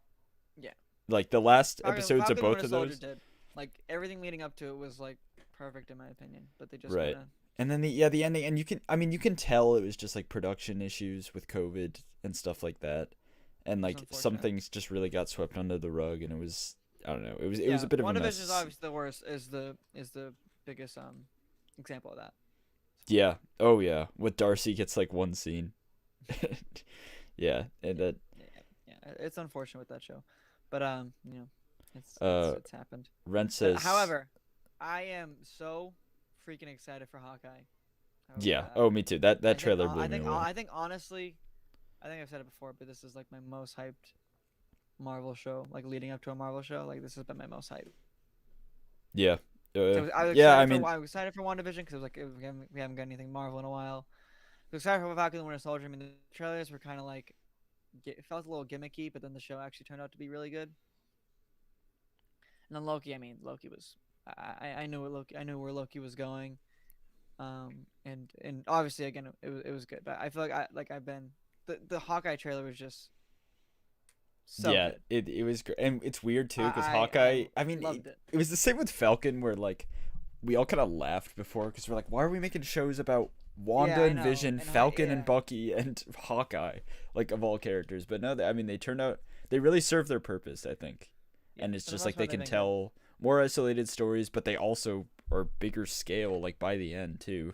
Yeah. Like the last episodes of both of those. Did. Like everything leading up to it was like perfect in my opinion, but they just right. And then the ending, and you can tell it was just like production issues with COVID and stuff like that, and like some things just really got swept under the rug, and it was I don't know, it was a bit of a mess. WandaVision is obviously the worst, is the biggest example of that. Yeah. Oh yeah. With Darcy gets like one scene. Yeah, and that. Yeah, it's unfortunate with that show, but you know, it's happened. Rent says. However, I am so freaking excited for Hawkeye. Yeah. Oh, me too. That trailer blew me away. I think honestly, I think I've said it before, but this is like my most hyped Marvel show. Like leading up to a Marvel show, like this has been my most hype. Yeah. I'm excited for WandaVision because it was like we haven't got anything Marvel in a while. I was excited for Falcon and Winter Soldier. I mean, the trailers were kind of like it felt a little gimmicky, but then the show actually turned out to be really good. And then Loki, I mean, Loki was I knew where Loki was going, and obviously again it was good, but I feel like I've been the Hawkeye trailer was just so good. It was great, and it's weird too because Hawkeye. I mean, it was the same with Falcon where like we all kind of laughed before because we're like, why are we making shows about Wanda and Vision, and Falcon and Bucky and Hawkeye, like of all characters? But no, I mean they really serve their purpose, I think, and it's just like they can tell more isolated stories, but they also are bigger scale, like by the end too.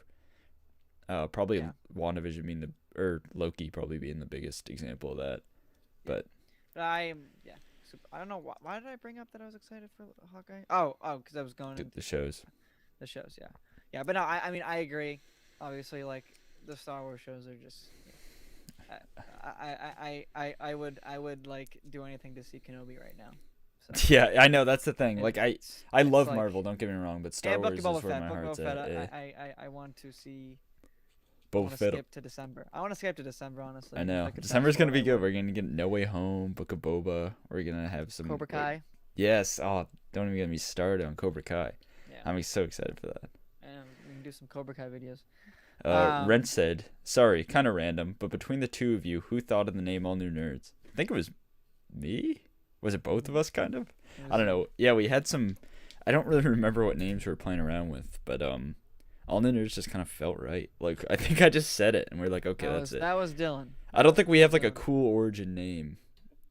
Probably WandaVision being or Loki probably being the biggest example of that. But I don't know why did I bring up that I was excited for Hawkeye? Oh, because I was going to the shows. The shows, yeah. But no, I mean I agree. Obviously, like the Star Wars shows are just. I would like do anything to see Kenobi right now. So. Yeah, I know that's the thing. Like I love like, Marvel. Don't get me wrong, but Star and Wars is Boba where Fett, my heart's Boba at. Fett, I want to see. Boba I want to Fett. skip to December. I want to skip to December, honestly. I know. If I could December's fast gonna be forward, good. We're gonna get No Way Home, Book of Boba. We're gonna have some Cobra Kai. Yes. Oh, don't even get me started on Cobra Kai. Yeah. I'm so excited for that. And we can do some Cobra Kai videos. Rent said, sorry, kind of random, but between the two of you, who thought of the name All New Nerds? I think it was me. Was it both of us, kind of? I don't know. Yeah, we had some. I don't really remember what names we were playing around with, but All New Nerds just kind of felt right. Like I think I just said it, and we're like, okay, that's it. That was Dylan. I don't think we have like a cool origin name,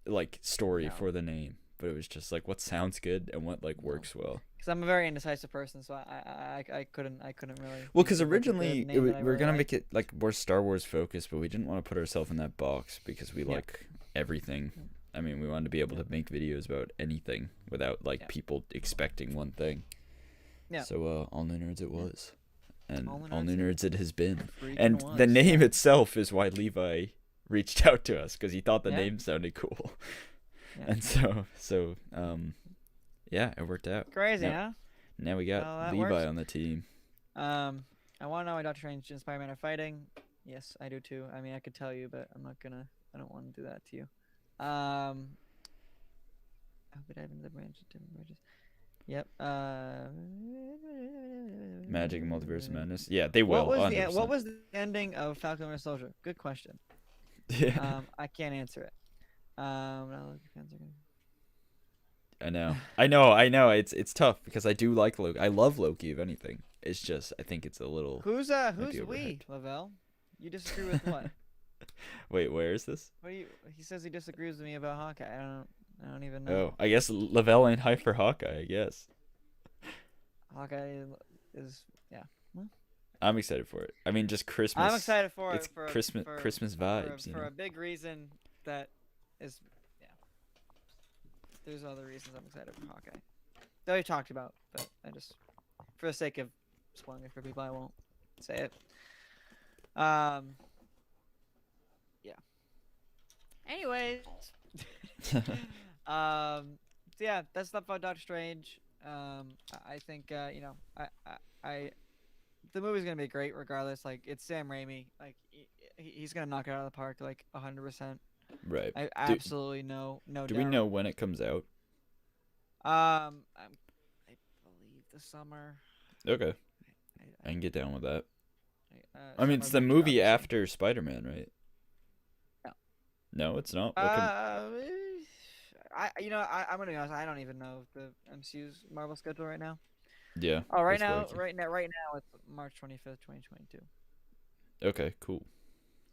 like story for the name, but it was just like what sounds good and what like works well. Because I'm a very indecisive person, so I couldn't really. Well, because originally we were gonna make it like more Star Wars focused, but we didn't want to put ourselves in that box because we like everything. I mean, we wanted to be able to make videos about anything without like people expecting one thing. Yeah. So All New Nerds it was, and All New Nerds it has been, and the name itself is why Levi reached out to us because he thought the name sounded cool, and so yeah, it worked out. Crazy, huh? Now we got Levi on the team. I want to know why Doctor Strange and Spider-Man are fighting. Yes, I do too. I mean, I could tell you, but I'm not gonna. I don't want to do that to you. How could I even the branches? Yep. Magic and Multiverse of Madness. Yeah, they will. What was the ending of Falcon and Winter Soldier? Good question. Yeah. I can't answer it. I know. It's tough because I do like Loki. I love Loki. If anything, it's just I think it's a little. Who's we, Lavelle? You disagree with what? Wait, where is this? He says he disagrees with me about Hawkeye. I don't even know. Oh, I guess Lavelle ain't hype for Hawkeye. I guess. Hawkeye is Well, I'm excited for it. I mean, just Christmas. I'm excited for it. It's Christmas vibes. For a big reason that is There's other reasons I'm excited for Hawkeye. That we talked about, but I just, for the sake of spoiling it for people, I won't say it. Yeah. Anyways. So yeah, that's stuff about Doctor Strange. I think the movie's gonna be great regardless. Like, it's Sam Raimi. Like, he's gonna knock it out of the park like 100%. Right. I absolutely no Do we know when it comes out? I believe the summer. Okay. I can get down with that. I mean, it's the movie after Spider-Man, right? No. No, it's not. I'm gonna be honest. I don't even know the MCU's Marvel schedule right now. Yeah. Oh, right now it's March 25th, 2022. Okay, cool.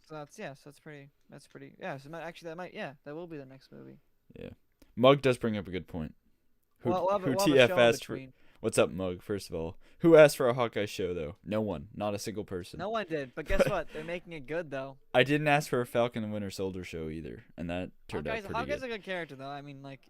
So that's pretty. Yeah. So that will be the next movie. Yeah. Mug does bring up a good point. Who TF asked for? What's up, Mug? First of all, who asked for a Hawkeye show though? No one. Not a single person. No one did. But guess what? They're making it good though. I didn't ask for a Falcon and Winter Soldier show either, and that turned out pretty good. Hawkeye's a good character though. I mean, like,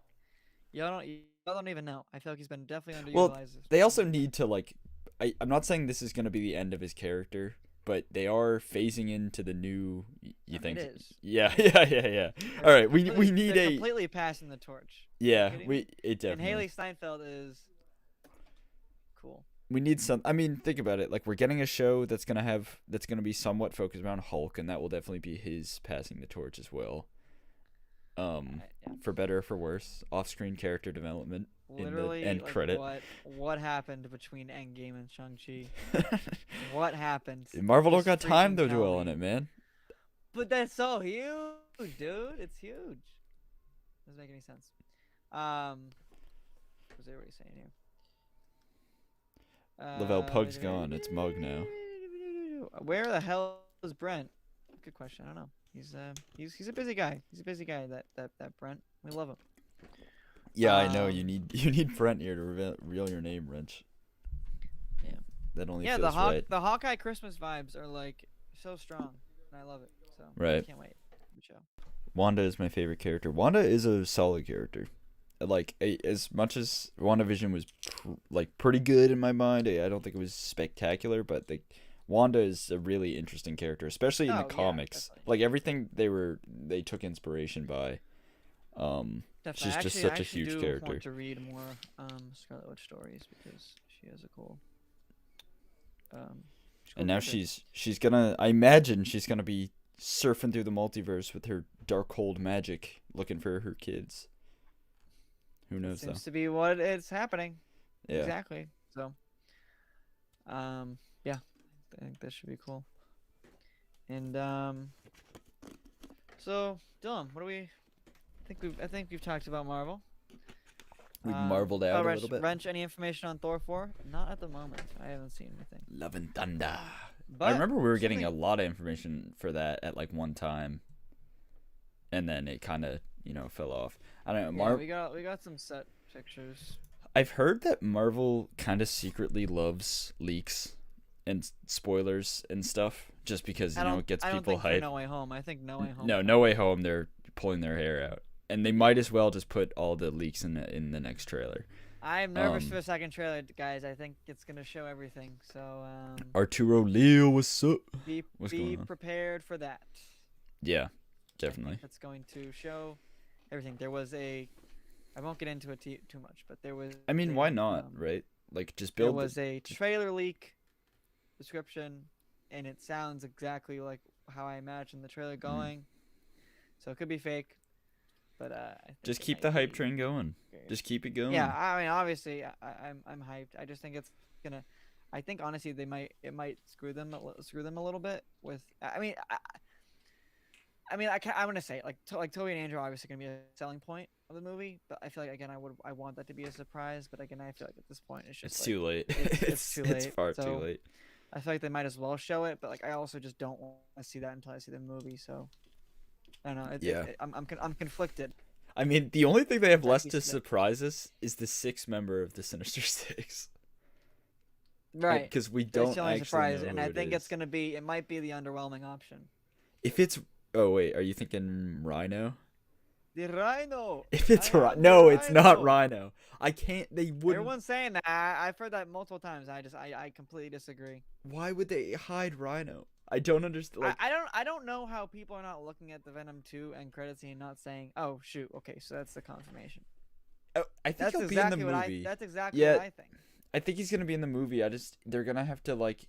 y'all don't even know. I feel like he's been definitely underutilized. Well, they also need to like. I'm not saying this is gonna be the end of his character, but they are phasing into the new. You think? It is. Yeah. All right, we need a completely passing the torch. Yeah, it definitely. And Haley Steinfeld is cool. We need some. I mean, think about it. Like, we're getting a show that's gonna be somewhat focused around Hulk, and that will definitely be his passing the torch as well. For better or for worse, off-screen character development. Literally, in the end credit. What happened between Endgame and Shang-Chi? What happened? Marvel don't got time to dwell on it, man. But that's so huge, dude. It's huge. Doesn't make any sense. What was everybody saying here? Lavelle Pug's gone. It's Mug now. Where the hell is Brent? Good question. I don't know. He's a busy guy. He's a busy guy. That Brent. We love him. Yeah, I know. You need Brent here to reveal your name, Wrench. Yeah. That only feels right. The Hawkeye Christmas vibes are like so strong, and I love it. So right. I can't wait for the show. Wanda is my favorite character. Wanda is a solid character. Like, as much as WandaVision was pretty good in my mind, I don't think it was spectacular, but Wanda is a really interesting character, especially in the Oh yeah, comics. definitely. Like everything they took inspiration by. Definitely. She's just Actually, I such a actually huge do character. want to read more Scarlet Witch stories because she has a cool she's a And cool now character. she's gonna. I imagine she's gonna be surfing through the multiverse with her dark hold magic, looking for her kids. Who That knows though? seems to be what is happening. Yeah. Exactly. So yeah, I think that should be cool. And so Dylan, what do we I think we've talked about Marvel. We've marveled out a little bit. Wrench, any information on Thor 4? Not at the moment. I haven't seen anything. Love and Thunder. But I remember we were getting a something- lot of information for that at like one time, and then it kind of fell off. I don't know. yeah, we got some set pictures. I've heard that Marvel kind of secretly loves leaks and spoilers and stuff, just because it gets I don't people think for hyped. No Way Home. I think No Way Home. No, No Way Home. They're pulling their hair out, and they might as well just put all the leaks in the next trailer. I'm nervous for the second trailer, guys. I think it's gonna show everything. So Arturo Leo, what's up? be prepared for that. Yeah, definitely. That's going to show everything. There was I won't get into it too much, but there was. I mean, why not, right? Like, just build. There was a trailer leak description, and it sounds exactly like how I imagine the trailer going. So it could be fake, but I think just it keep might the hype be train going. very- Just keep it going. Yeah, I mean, obviously, I'm hyped. I just think it's gonna. I think honestly, it might screw them a little bit with. I mean, I'm gonna say like Toby and Andrew are obviously gonna be a selling point of the movie, but I feel like again I want that to be a surprise, but again I feel like at this point it's just It's too late. it's too late. It's far So, too late. I feel like they might as well show it, but like I also just don't want to see that until I see the movie. So I don't know. Yeah. I'm conflicted. I mean, the only thing they have Like left you to said. surprise us is the sixth member of the Sinister Six. Right. Because we That's don't the only actually surprise, know and who I it think it's is. gonna be. It might be the underwhelming option. If it's... Oh, wait. Are you thinking Rhino? The Rhino. If it's I am No, the it's not Rhino. Rhino. I can't... They wouldn't... Everyone's saying that. I've heard that multiple times. I completely disagree. Why would they hide Rhino? I don't understand. Like, I don't know how people are not looking at the Venom 2 end credits scene and not saying, "Oh shoot, okay, so that's the confirmation." I think That's he'll be exactly in the what movie. that's exactly Yeah. what I think. I think he's gonna be in the movie. They're gonna have to like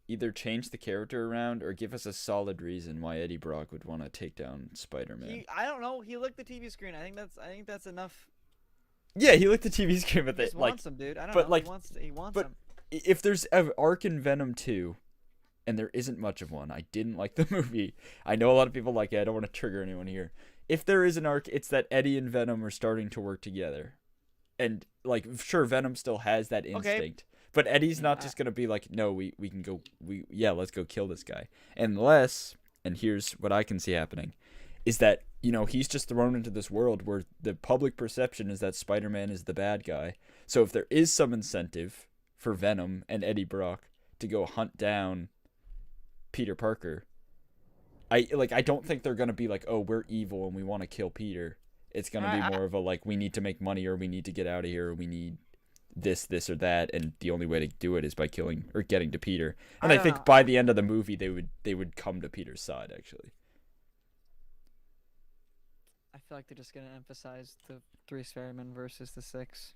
either change the character around or give us a solid reason why Eddie Brock would want to take down Spider-Man. I don't know. He licked the TV screen. I think that's enough. Yeah, he looked at the TV screen, but He just like, wants him, dude. I don't but, know. like, He wants but- him. if there's an arc in Venom 2, and there isn't much of one, I didn't like the movie. I know a lot of people like it. I don't want to trigger anyone here. If there is an arc, it's that Eddie and Venom are starting to work together, and like, sure, Venom still has that instinct. But Eddie's not just gonna be like, no, we can go, let's go kill this guy. Unless, and here's what I can see happening, is that, he's just thrown into this world where the public perception is that Spider-Man is the bad guy. So if there is some incentive for Venom and Eddie Brock to go hunt down Peter Parker, I don't think they're gonna be like, oh, we're evil and we want to kill Peter. It's gonna be more of a like, we need to make money, or we need to get out of here, or we need this or that, and the only way to do it is by killing or getting to Peter. And I think by the end of the movie they would come to Peter's side, actually. I feel like they're just gonna emphasize the 3 Spider-Men versus the 6.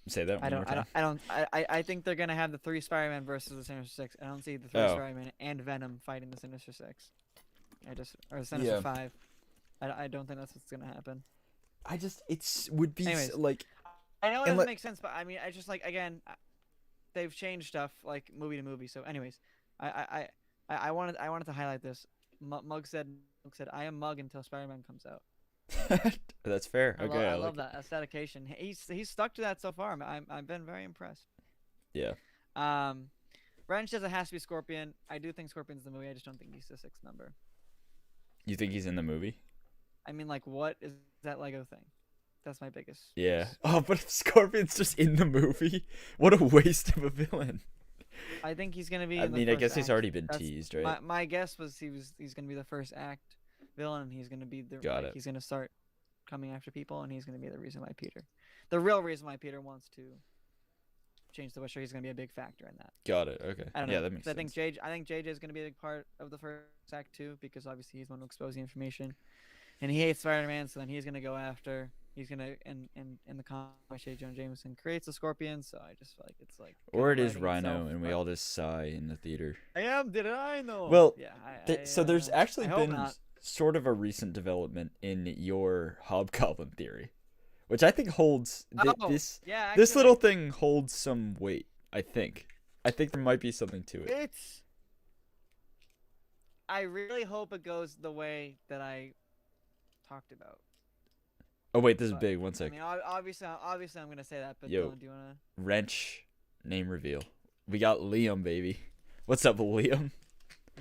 Say that one more time. I think they're gonna have the 3 Spider-Man versus the Sinister 6. I don't see the 3 Oh. Spider-Man and Venom fighting the Sinister 6. Or the Sinister Yeah. 5. I don't think that's what's gonna happen. Would be Anyways. like, I know it And doesn't make sense, but I mean, I just like again, they've changed stuff like movie to movie. So, anyways, I wanted to highlight this. Mug said, "I am Mug until Spider-Man comes out." that's fair. I Okay, I like love that. That's dedication. He's stuck to that so far. I've been very impressed. Yeah. Wrench says it has to be Scorpion. I do think Scorpion's the movie. I just don't think he's the 6th member. You think he's in the movie? I mean, like, what is that Lego thing? That's my biggest. Yeah. Oh, but if Scorpion's just in the movie, what a waste of a villain. I think he's gonna be. I in the mean, I first guess he's act. already been That's teased, right? My guess was he's gonna be the first act villain, and he's gonna be the Got it. he's gonna start coming after people, and he's gonna be the reason why the real reason why Peter wants to change the Wisher, he's gonna be a big factor in that. Got it. Okay. I don't know. Yeah, that makes sense. I think JJ is gonna be a big part of the first act too, because obviously he's the one who exposed the information, and he hates Spider-Man, so then he's gonna go after. He's gonna in the comic, J. Jonah Jameson creates the Scorpion, so I just feel like it's like. Or it is Rhino, and we all just sigh in the theater. Did I know? Well, yeah. So there's actually been not. sort of a recent development in your Hobgoblin theory, which I think holds this little thing holds some weight. I think there might be something to it. I really hope it goes the way that I talked about. Oh wait, this is big. One sec. I mean, obviously, I'm gonna say that. But Yo, Dylan, do you wanna? Wrench name reveal. We got Liam, baby. What's up, Liam?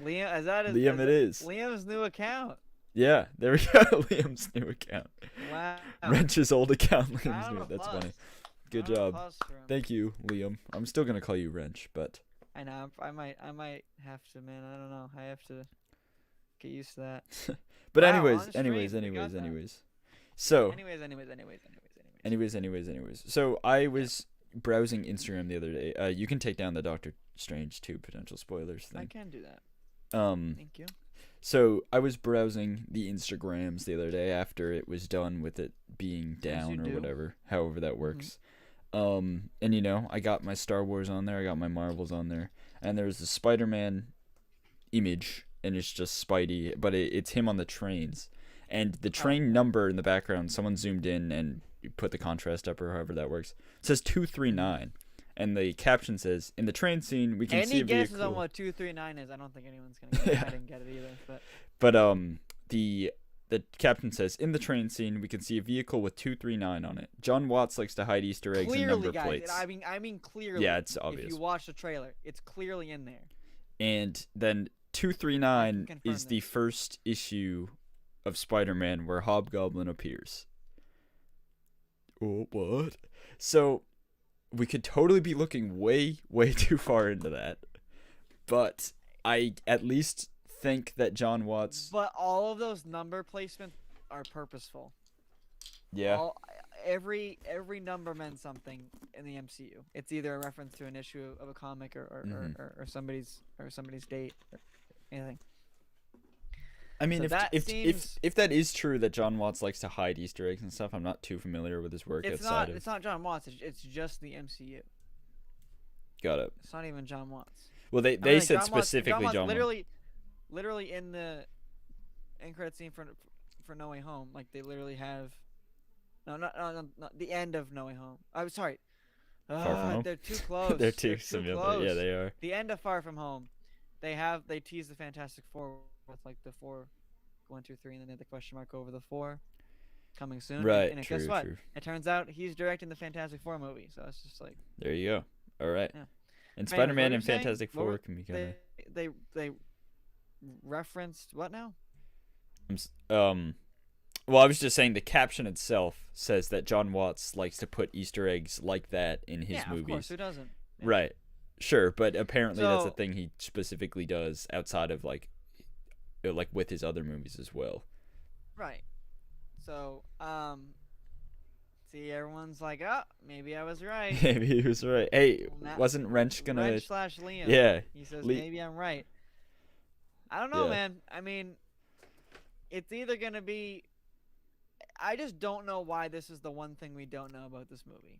Liam, is that Liam? It is Liam's new account. Yeah, there we go. Liam's new account. Wow. Wrench's old account. Liam's new. That's funny. Good job. Thank you, Liam. I'm still gonna call you Wrench, but. I know. I might have to, man. I don't know. I have to get used to that. But wow, anyways. So. Anyways. So I was browsing Instagram the other day. You can take down the Doctor Strange 2 potential spoilers thing. I can do that. Thank you. So I was browsing the Instagrams the other day after it was done with it being down or whatever, however that works. And I got my Star Wars on there, I got my Marvels on there, and there's the Spider-Man image, and it's just Spidey, but it's him on the trains, and the train number in the background, someone zoomed in and put the contrast up or however that works. It says 239, and the caption says, "In the train scene, we can see a vehicle." Any guesses on what 239 is? I don't think anyone's gonna get it. I didn't get it either, but the caption says, "In the train scene, we can see a vehicle with 239 on it. John Watts likes to hide Easter eggs and number plates." I mean clearly. Yeah, it's obvious. If you watch the trailer, it's clearly in there. And then 239 is the first issue of Spider-Man where Hobgoblin appears. Oh, what? So we could totally be looking way, way too far into that. But I at least think that John Watts. But all of those number placements are purposeful. Yeah. Every number meant something in the MCU. It's either a reference to an issue of a comic or somebody's date or anything. I mean, so if that is true that John Watts likes to hide Easter eggs and stuff, I'm not too familiar with his work outside of. It's not John Watts. It's just the MCU. Got it. It's not even John Watts. Well, they said specifically John Watts. Literally in the end credit scene for No Way Home, like they literally have. No, the end of No Way Home. I'm sorry. Far From Home? They're too close. They're too similar. Close. Yeah, they are. The end of Far From Home, they tease the Fantastic Four with like the 4, 1, 2, 3, and then they have the question mark over the 4 coming soon. Right. And true, guess what? True. It turns out he's directing the Fantastic Four movie, so it's just like. There you go. All right. Yeah. And Spider-Man and Fantastic Four can be kind of. They referenced what now? Well, I was just saying the caption itself says that John Watts likes to put Easter eggs like that in his movies. Of course, who doesn't? Yeah. Right. Sure, but apparently that's a thing he specifically does outside of like with his other movies as well. Right. So, see, everyone's like, "Oh, maybe I was right." Maybe he was right. Hey, wasn't Wrench gonna? Wrench/Liam. Yeah. He says maybe I'm right. I don't know, man. I mean, it's either gonna be. I just don't know why this is the one thing we don't know about this movie.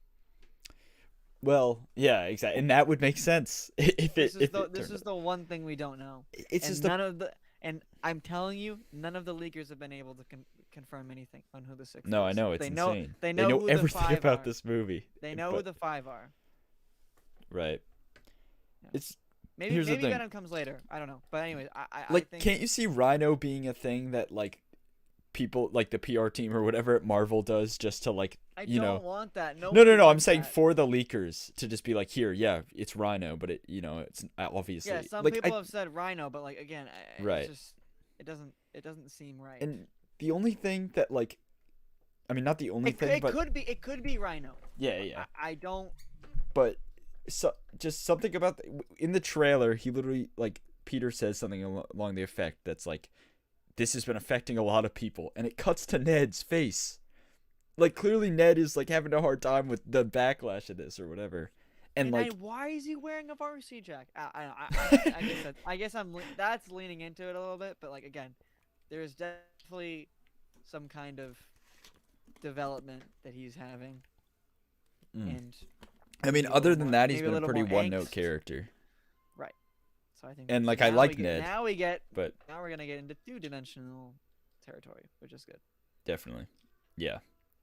Well, yeah, exactly, and that would make sense this is the one thing we don't know. It's just and I'm telling you, none of the leakers have been able to confirm anything on who the 6 is. No, I know it's insane. They know who everything about are. This movie. They know who the 5 are. Right. Yeah. It's maybe Venom comes later. I don't know, but anyways, I think. Can't you see Rhino being a thing that like people like the PR team or whatever at Marvel does just to like I don't want that. No. I'm saying for the leakers to just be like, here, yeah, it's Rhino, but it's obviously. Yeah, some people have said Rhino, but like again, right. It doesn't seem right. And the only thing that like, I mean, not the only thing, but it could be Rhino. Yeah. I don't. But just something about in the trailer, he literally like Peter says something along the effect that's like, this has been affecting a lot of people, and it cuts to Ned's face. Like, clearly Ned is, like, having a hard time with the backlash of this or whatever. And like, why is he wearing a varsity jacket? I guess that's leaning into it a little bit, but like again, there's definitely some kind of development that he's having, and I mean, maybe a other little than more- that, he's maybe a been a little pretty more one-note angst. character. Right. So I think. And like, I now like we get- Ned, Now we get. but Now we're gonna get into two-dimensional territory, which is good. definitely, yeah.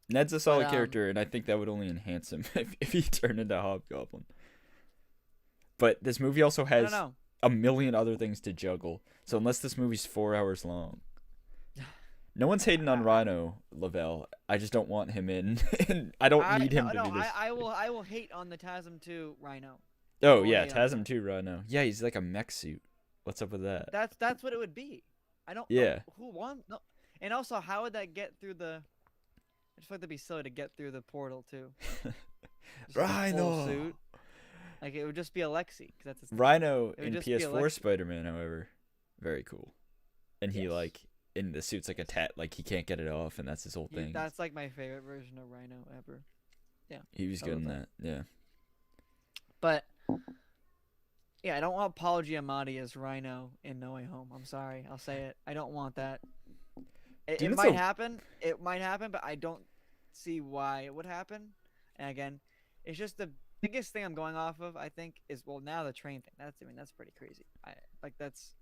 Ned's a solid But, character, and I think that would only enhance him if he turned into Hobgoblin. But this movie also I don't has know. a million other things to juggle. So unless this movie's 4 hours long, no one's hating on Rhino Lavelle. I just don't want him in, and I don't need him to be this. I will hate on the TASM 2 Rhino. Oh will yeah, hate on TASM that. 2 Rhino. Yeah, he's like a mech suit. What's up with that? That's what it would be. I don't Yeah. know who won. No. And also, how would that get through the? I just feel like that'd be silly to get through the portal too. Just a full Rhino. suit. Like it would just be Alexi, because that's his Rhino It would in just be PS4 Alexi. Spider-Man, however, very cool. And he Yes. like in the suit's like a like he can't get it off, and that's his whole thing. That's like my favorite version of Rhino ever. He was I good love in that. that. Yeah. But yeah, I don't want Paul Giamatti as Rhino in No Way Home. I'm sorry, I'll say it. I don't want that. It, Do you it know might the- happen. It might happen, but I don't see why it would happen. And again, it's just the biggest thing I'm going off of. I think is now the train thing. That's pretty crazy. That's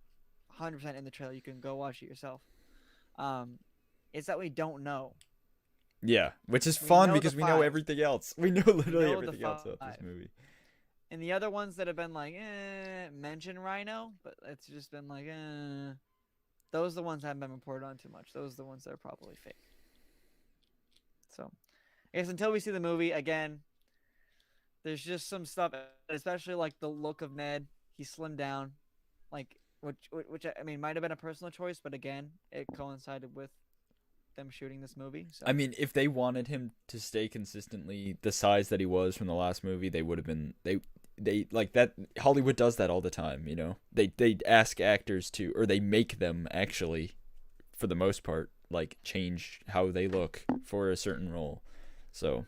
100% in the trailer. You can go watch it yourself. It's that we don't know. Yeah, which is We fun know the because we know five. everything else. We know literally know the everything else about this five. movie. And the other ones that have been like, mention Rhino, but it's just been like, those are the ones that haven't been reported on too much. Those are the ones that are probably fake. So, I guess until we see the movie, again, there's just some stuff, especially like the look of Ned. He slimmed down, like, which I mean, might have been a personal choice, but again, it coincided with them shooting this movie. So. I mean, if they wanted him to stay consistently the size that he was from the last movie, they would have been they like that. Hollywood does that all the time, you know. They ask actors to, or they make them actually, for the most part, like change how they look for a certain role. So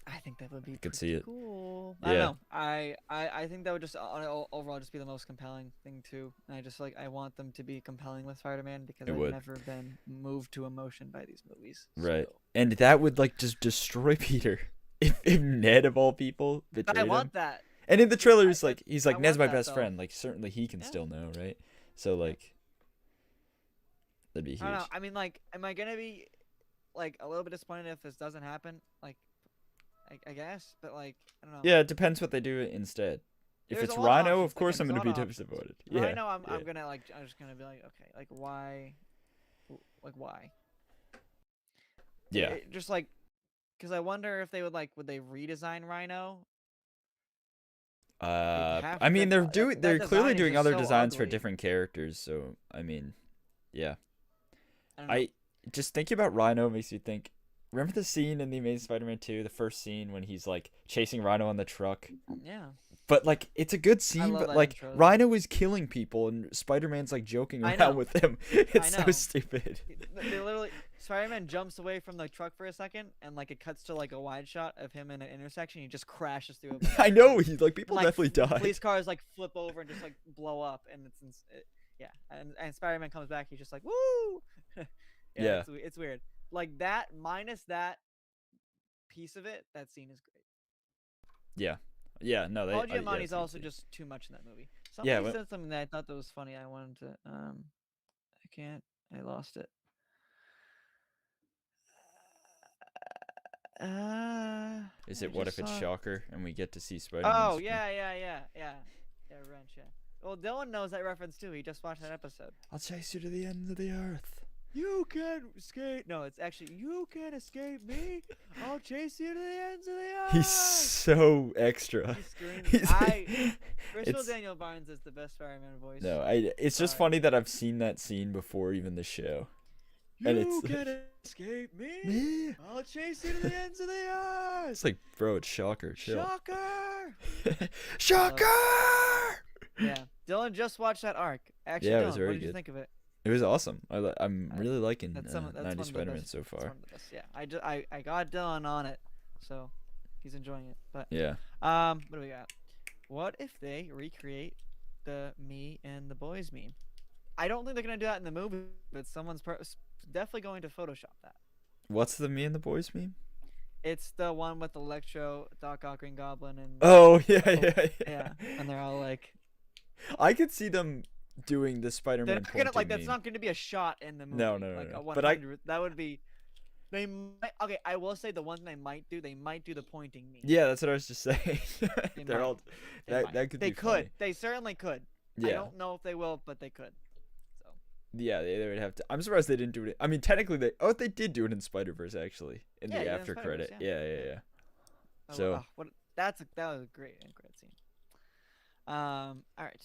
I think that would be could see pretty it. cool. Yeah. I don't know. I think that would just overall just be the most compelling thing too. And I just I want them to be compelling with Spider-Man because It I've would. never been moved to emotion by these movies. Right. So. And that would like just destroy Peter if Ned of all people betrayed I him. want that. And in the trailer, he's I- like, I Ned's my want that, best though. friend. Like, certainly he can Yeah. still know, right? So like, that'd be huge. I don't know. I mean, like, am I gonna be like a little bit disappointed if this doesn't happen? Like, I guess, but like, I don't know. Yeah, it depends what they do instead. If There's it's a lot of Rhino, options, of course like, I'm there's gonna a be lot of options. disappointed. Yeah. Rhino, I'm yeah. gonna I'm just gonna be like, okay, like why? Yeah. Just like, because I wonder if they would they redesign Rhino? have I to. mean, That they're clearly design is doing just other so designs for ugly. different characters. So I mean, yeah. I don't know. I just thinking about Rhino makes you think. Remember the scene in the Amazing Spider-Man 2, the first scene when he's like chasing Rhino on the truck? Yeah. But like, it's a good scene, love but that like, intro, though. Rhino is killing people and Spider-Man's like joking I around know. with him. It's so know. stupid. They literally Spider-Man jumps away from the truck for a second, and like it cuts to like a wide shot of him in an intersection. He just crashes through. I know, he's like, people Like, definitely died. Police cars like flip over and just like blow up, and yeah. And Spider-Man comes back. He's just like, woo. Yeah. It's weird. Like that minus that piece of it, that scene is great. Yeah, no, Paul yeah, Giamatti's it's also easy. just too much in that movie. Yeah, Somebody said something that I thought that was funny. I wanted to I lost it. Is I it What If just It's saw it. Shocker and we get to see Spider-Man? Oh yeah, Wrench, yeah. Well, Dylan knows that reference too. He just watched that episode. I'll chase you to the end of the earth. You can escape. No, it's actually you can escape me. I'll chase you to the ends of the earth. He's so extra. He screams. He's- Crystal it's- Daniel Barnes is the best Spider-Man voice. No, it's just Sorry. funny that I've seen that scene before even the show. and You it's can escape me. Yeah. I'll chase you to the ends of the earth. It's like, bro, it's Shocker. Chill. Shocker. Shocker! Yeah, Dylan just watched that arc. Actually, Yeah, it Dylan, was very what did you good. think of it? It was awesome. I'm really liking That's one of 90 the Spider-Man best. so It's far. one of the best. Yeah, I got Dylan on it, so He's enjoying it. But Yeah. what do we got? What if they recreate the me and the boys meme? I don't think they're gonna do that in the movie, but someone's definitely going to Photoshop that. What's the me and the boys meme? It's the one with Electro, Doc Ock, Green Goblin, and Oh yeah. yeah, and they're all like, I could see them doing the they're Spider-Man not gonna pointing that's meme. not gonna be a shot in the movie. No, no, no, Like no. a But I 100. That would be. They might. Okay, I will say the one thing they might do the pointing meme. yeah, that's what I was just saying. They They're might. all They might. that could They be could. funny. They certainly could. I Yeah. don't know if they will, but they could. So. Yeah, they would have to. I'm surprised they didn't do it. I mean, technically they did do it in Spider-Verse actually in Yeah, the yeah, in after Spider-Verse, credit. yeah. Yeah. Oh, So what? That was a great end credit scene. All right.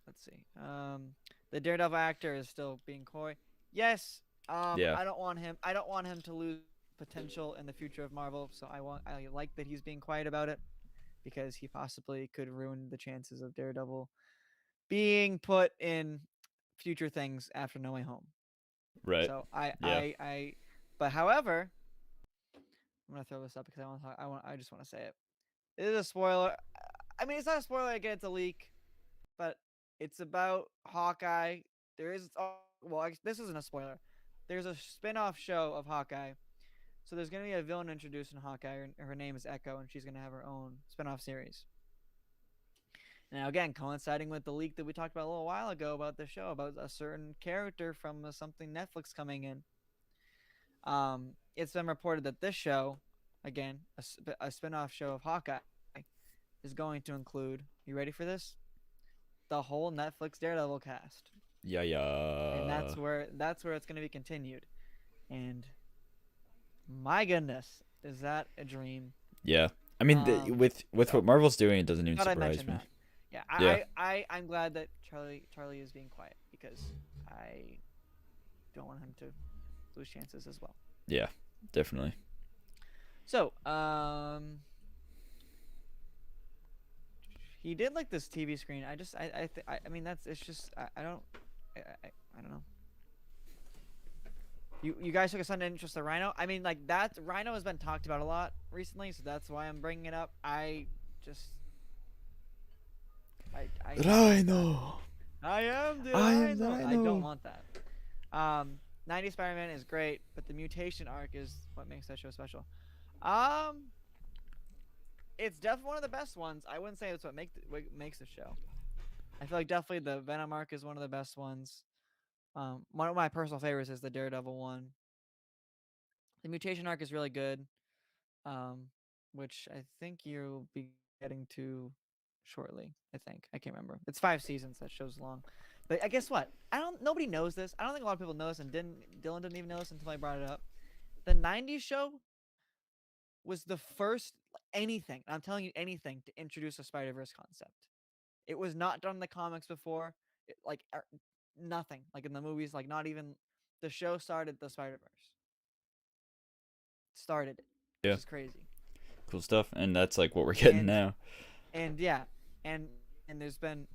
Let's see. The Daredevil actor is still being coy. Yes. yeah, I don't want him. I don't want him to lose potential in the future of Marvel. So I like that he's being quiet about it, because he possibly could ruin the chances of Daredevil being put in future things after No Way Home. right. So Yeah, but however, I'm gonna throw this up because I just want to say it. It is a spoiler. I mean, it's not a spoiler. Again, it's a leak, but it's about Hawkeye. There is this isn't a spoiler. There's a spin-off show of Hawkeye. So there's gonna be a villain introduced in Hawkeye. Her name is Echo, and she's gonna have her own spin-off series. Now, again, coinciding with the leak that we talked about a little while ago about the show, about a certain character from something Netflix coming in. It's been reported that this show, again, a spin-off show of Hawkeye, is going to include, you ready for this? The whole Netflix Daredevil cast. yeah. And that's where it's going to be continued. And my goodness, is that a dream? Yeah. I mean, with what Marvel's doing, it doesn't even Thought I'd surprise mention me. that. Yeah, I'm glad that Charlie is being quiet, because I don't want him to lose chances as well. Yeah, definitely. So, he did like this TV screen. I mean it's just I don't know. You guys took a sudden interest in Rhino. I mean, like, that Rhino has been talked about a lot recently, so that's why I'm bringing it up. I Rhino. I am the I am Rhino. the I Rhino. don't want that. 90s Spider-Man is great, but the mutation arc is what makes that show special. It's definitely one of the best ones. I wouldn't say it's what makes the show. I feel like definitely the Venom arc is one of the best ones. One of my personal favorites is the Daredevil one. The mutation arc is really good, which I think you'll be getting to shortly. I can't remember. It's 5 seasons. That show's long. But I guess what? Nobody knows this. I don't think a lot of people know this, and Dylan didn't even know this until I brought it up. The 90s show was the first anything, I'm telling you, anything to introduce a Spider-Verse concept. It was not done in the comics before. Nothing. Like in the movies, like not even the show started the Spider-Verse. Started it. Yeah. Which is crazy. Cool stuff, and that's like what we're getting now. And yeah, and there's been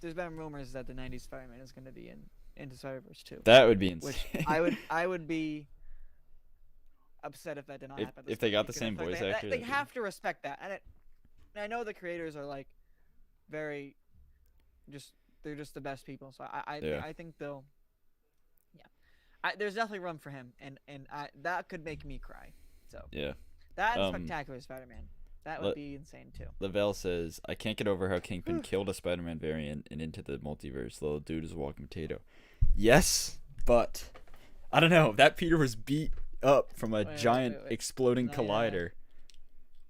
rumors that the 90s Spider-Man is going to be in Into Spider-Verse 2. That would be insane. Which I would be upset if that did not happen. If they got the same voice actor, they have to respect that. And I know the creators are like very they're just the best people. So I think they'll there's definitely room for him, and that could make me cry. So yeah. That and Spectacular Spider-Man. That would be insane too. Lavelle says, I can't get over how Kingpin killed a Spider-Man variant and Into the Multiverse. The little dude is a walking potato. Yes, but I don't know. That Peter was beat up from a giant exploding collider.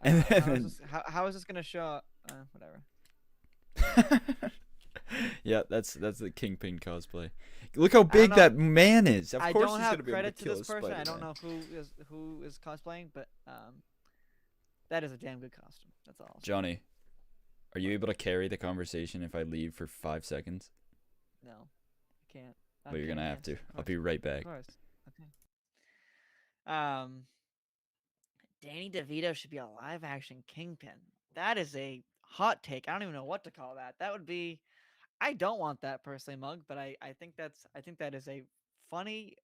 And then how is this gonna show up? Whatever. Yeah, that's the Kingpin cosplay. Look how big that man is. Of course he's gonna be able to kill a Spider-Man. I don't know who is cosplaying, but that is a damn good costume. That's all. Johnny, are you able to carry the conversation if I leave for 5 seconds? No, I can't. But you're gonna have to. I'll be right back. Of course. Okay. Danny DeVito should be a live-action Kingpin. That is a hot take. I don't even know what to call that. That would be. I don't want that personally, Mug, but I think that is a funny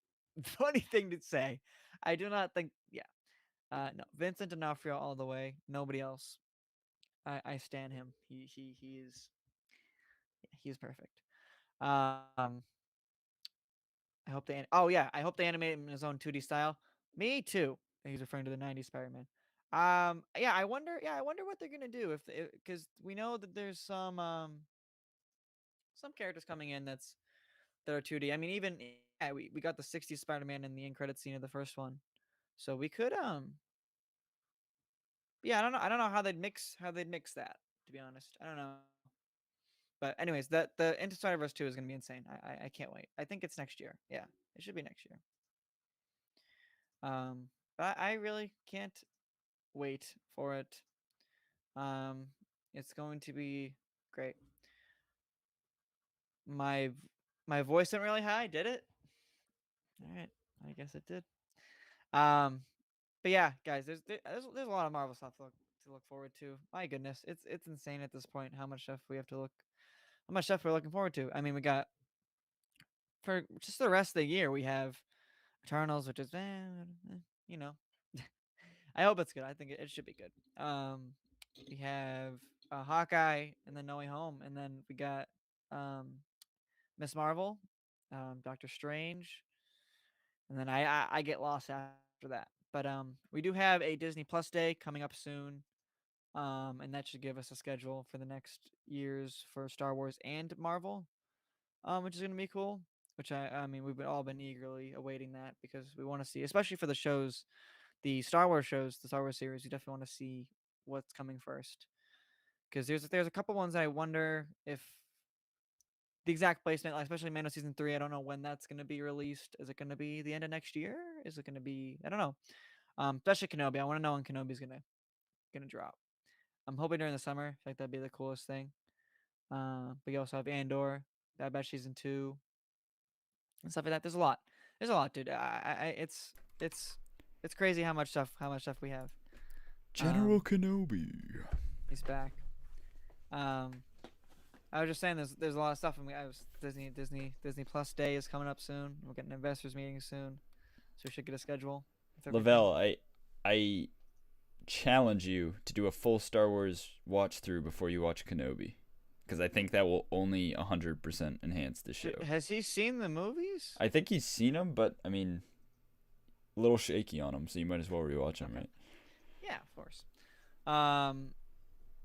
thing to say. I do not think. Yeah. No, Vincent D'Onofrio all the way. Nobody else. I stan him. He's perfect. I hope they. Oh yeah, I hope they animate him in his own 2D style. Me too. He's referring to the '90s Spider-Man. Yeah, I wonder. Yeah, I wonder what they're gonna do if, because we know that there's some characters coming in that are 2D. I mean, even yeah, we got the '60s Spider-Man in the end credit scene of the first one, so we could yeah, I don't know how they'd mix that. To be honest, I don't know. But anyways, that the Into Spider-Verse 2 is gonna be insane. I can't wait. I think it's next year. Yeah, it should be next year. But I really can't wait for it. It's going to be great. My my voice went really high. Did it? All right, I guess it did. Um, but yeah, guys, there's a lot of Marvel stuff to look forward to. My goodness, it's insane at this point how much stuff how much stuff we're looking forward to. I mean, we got for just the rest of the year we have Eternals, which is you know, I hope it's good. I think it should be good. We have Hawkeye and then No Way Home, and then we got um, Miss Marvel, Doctor Strange, and then I get lost after that. But we do have a Disney Plus Day coming up soon, and that should give us a schedule for the next years for Star Wars and Marvel, which is gonna be cool. Which I mean we've all been eagerly awaiting that because we want to see, especially for the shows, the Star Wars shows, the Star Wars series. We definitely want to see what's coming first because there's a couple ones I wonder if the exact placement, like especially Mando season 3. I don't know when that's going to be released. Is it going to be the end of next year? Is it going to be? I don't know. Especially Kenobi. I want to know when Kenobi's gonna drop. I'm hoping during the summer. I feel like that'd be the coolest thing. But you also have Andor, Bad Batch season 2, and stuff like that. There's a lot. There's a lot, dude. It's crazy how much stuff we have. General Kenobi. He's back. I was just saying there's a lot of stuff, and Disney Plus Day is coming up soon. We're getting investors meeting soon, so we should get a schedule. Lavelle, I challenge you to do a full Star Wars watch through before you watch Kenobi, because I think that will only 100% enhance the show. Has he seen the movies? I think he's seen them, but I mean, a little shaky on them, so you might as well rewatch them, right? Yeah, of course. All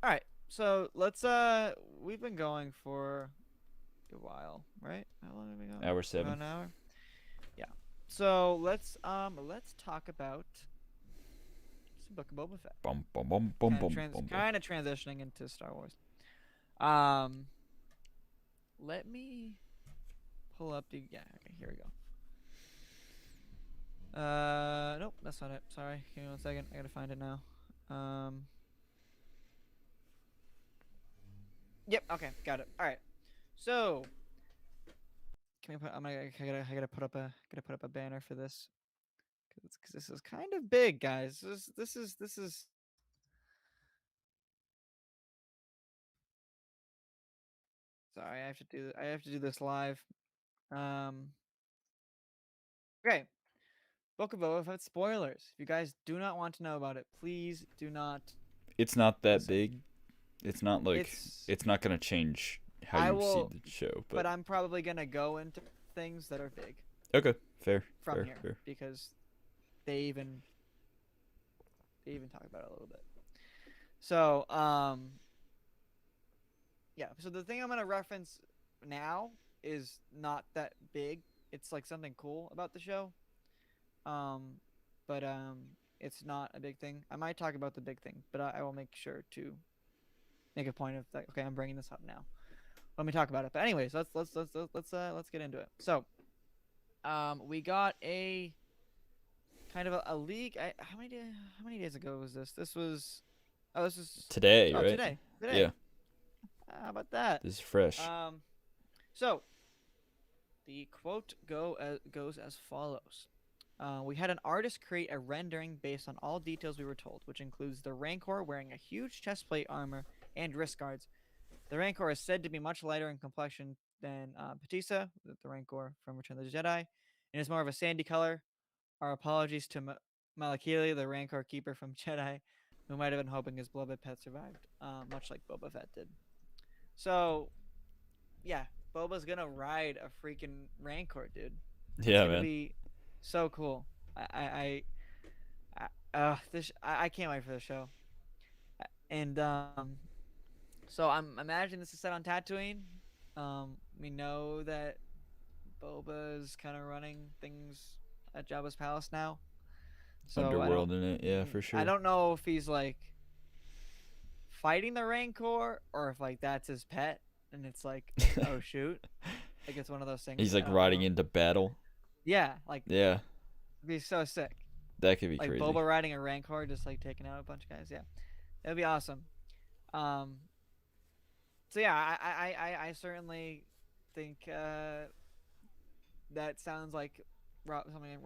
right. So let's we've been going for a while, right? How long have we gone? Hour 7. About an hour. Yeah. So let's talk about some Book of Boba Fett. Kind of transitioning into Star Wars. Let me pull up the okay, here we go. Nope, that's not it. Sorry, give me 1 second. I gotta find it now. Yep. Okay, got it. All right. So, can we put? I gotta put up a banner for this because this is kind of big, guys. This is. Sorry, I have to do this live. Okay. Book of Boba Fett spoilers. If you guys do not want to know about it, please do not. It's not that big. It's not like it's not gonna change how you see the show. But I'm probably gonna go into things that are big. Okay, fair. Fair. Because they even talk about it a little bit. So yeah. So the thing I'm gonna reference now is not that big. It's like something cool about the show. But it's not a big thing. I might talk about the big thing, but I will make sure to make a point of that. Okay, I'm bringing this up now. Let me talk about it. But anyways, let's get into it. So, we got a kind of a leak. How many days ago was this? This was today, right? Today. Yeah. How about that? This is fresh. So the quote goes as follows. We had an artist create a rendering based on all details we were told, which includes the Rancor wearing a huge chestplate armor and wrist guards. The Rancor is said to be much lighter in complexion than Batista, the Rancor from Return of the Jedi, and is more of a sandy color. Our apologies to Malakili, the Rancor keeper from Jedi, who might have been hoping his beloved pet survived, much like Boba Fett did. So, yeah, Boba's gonna ride a freaking Rancor, dude. It's Yeah, gonna man. be so cool. I can't wait for the show. And so I'm imagining this is set on Tatooine. We know that Boba's kind of running things at Jabba's palace now. So Underworld in it, yeah, for I sure. don't know if he's like fighting the Rancor or if like that's his pet and it's like, oh shoot, like it's one of those things. He's like I don't riding know. into battle. Yeah, like Yeah, it'd be so sick. that could be Like crazy. Boba riding a Rancor, just like taking out a bunch of guys. Yeah, that'd be awesome. Um, so yeah, I certainly think that sounds like something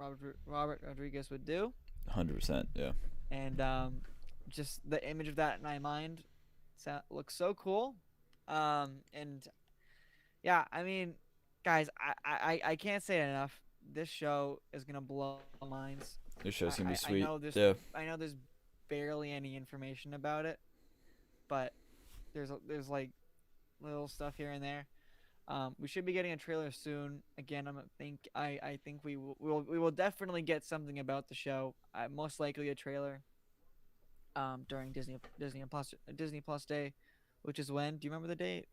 Robert Rodriguez would do, 100%, yeah. and just the image of that in my mind looks so cool. And yeah, I mean, guys, I can't say it enough. This show is gonna blow minds. This show's gonna be I sweet. know there's Yeah. barely any information about it, but there's like little stuff here and there. We should be getting a trailer soon. Again, I think we will definitely get something about the show. Most likely a trailer. During Disney Plus Day, which is when? Do you remember the date?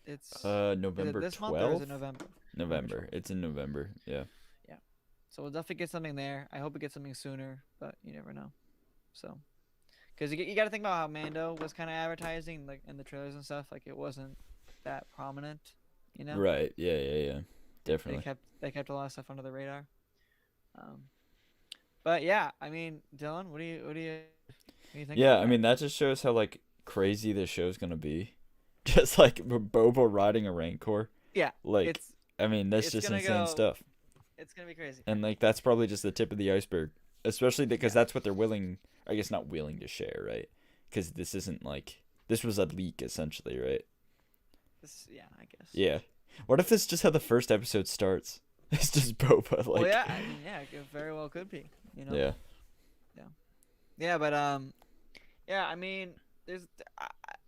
Is it November this month or is it 12th? November? November November. 12th. It's in November. Yeah. Yeah. So we'll definitely get something there. I hope we get something sooner, but you never know. So, because you got to think about how Mando was kind of advertising like in the trailers and stuff. Like it wasn't that prominent, you know. Right. Yeah, yeah, yeah. They Definitely. kept a lot of stuff under the radar. Um, but yeah, I mean, Dylan, what do you think Yeah, about I that? mean that just shows how like crazy this show's gonna be. Just like Boba riding a Rancor. Yeah, Like, it's I mean that's it's just gonna insane go. stuff. It's gonna be crazy. And like that's probably just the tip of the iceberg, especially because Yeah. that's what they're willing. I guess not willing to share, right? Because this isn't like this was a leak essentially, right? Yeah, I guess. Yeah. What if it's just how the first episode starts? It's just Boba, Well, like. yeah, I mean, yeah, it very well could be. You know. Yeah. Yeah. Yeah, but yeah, I mean, there's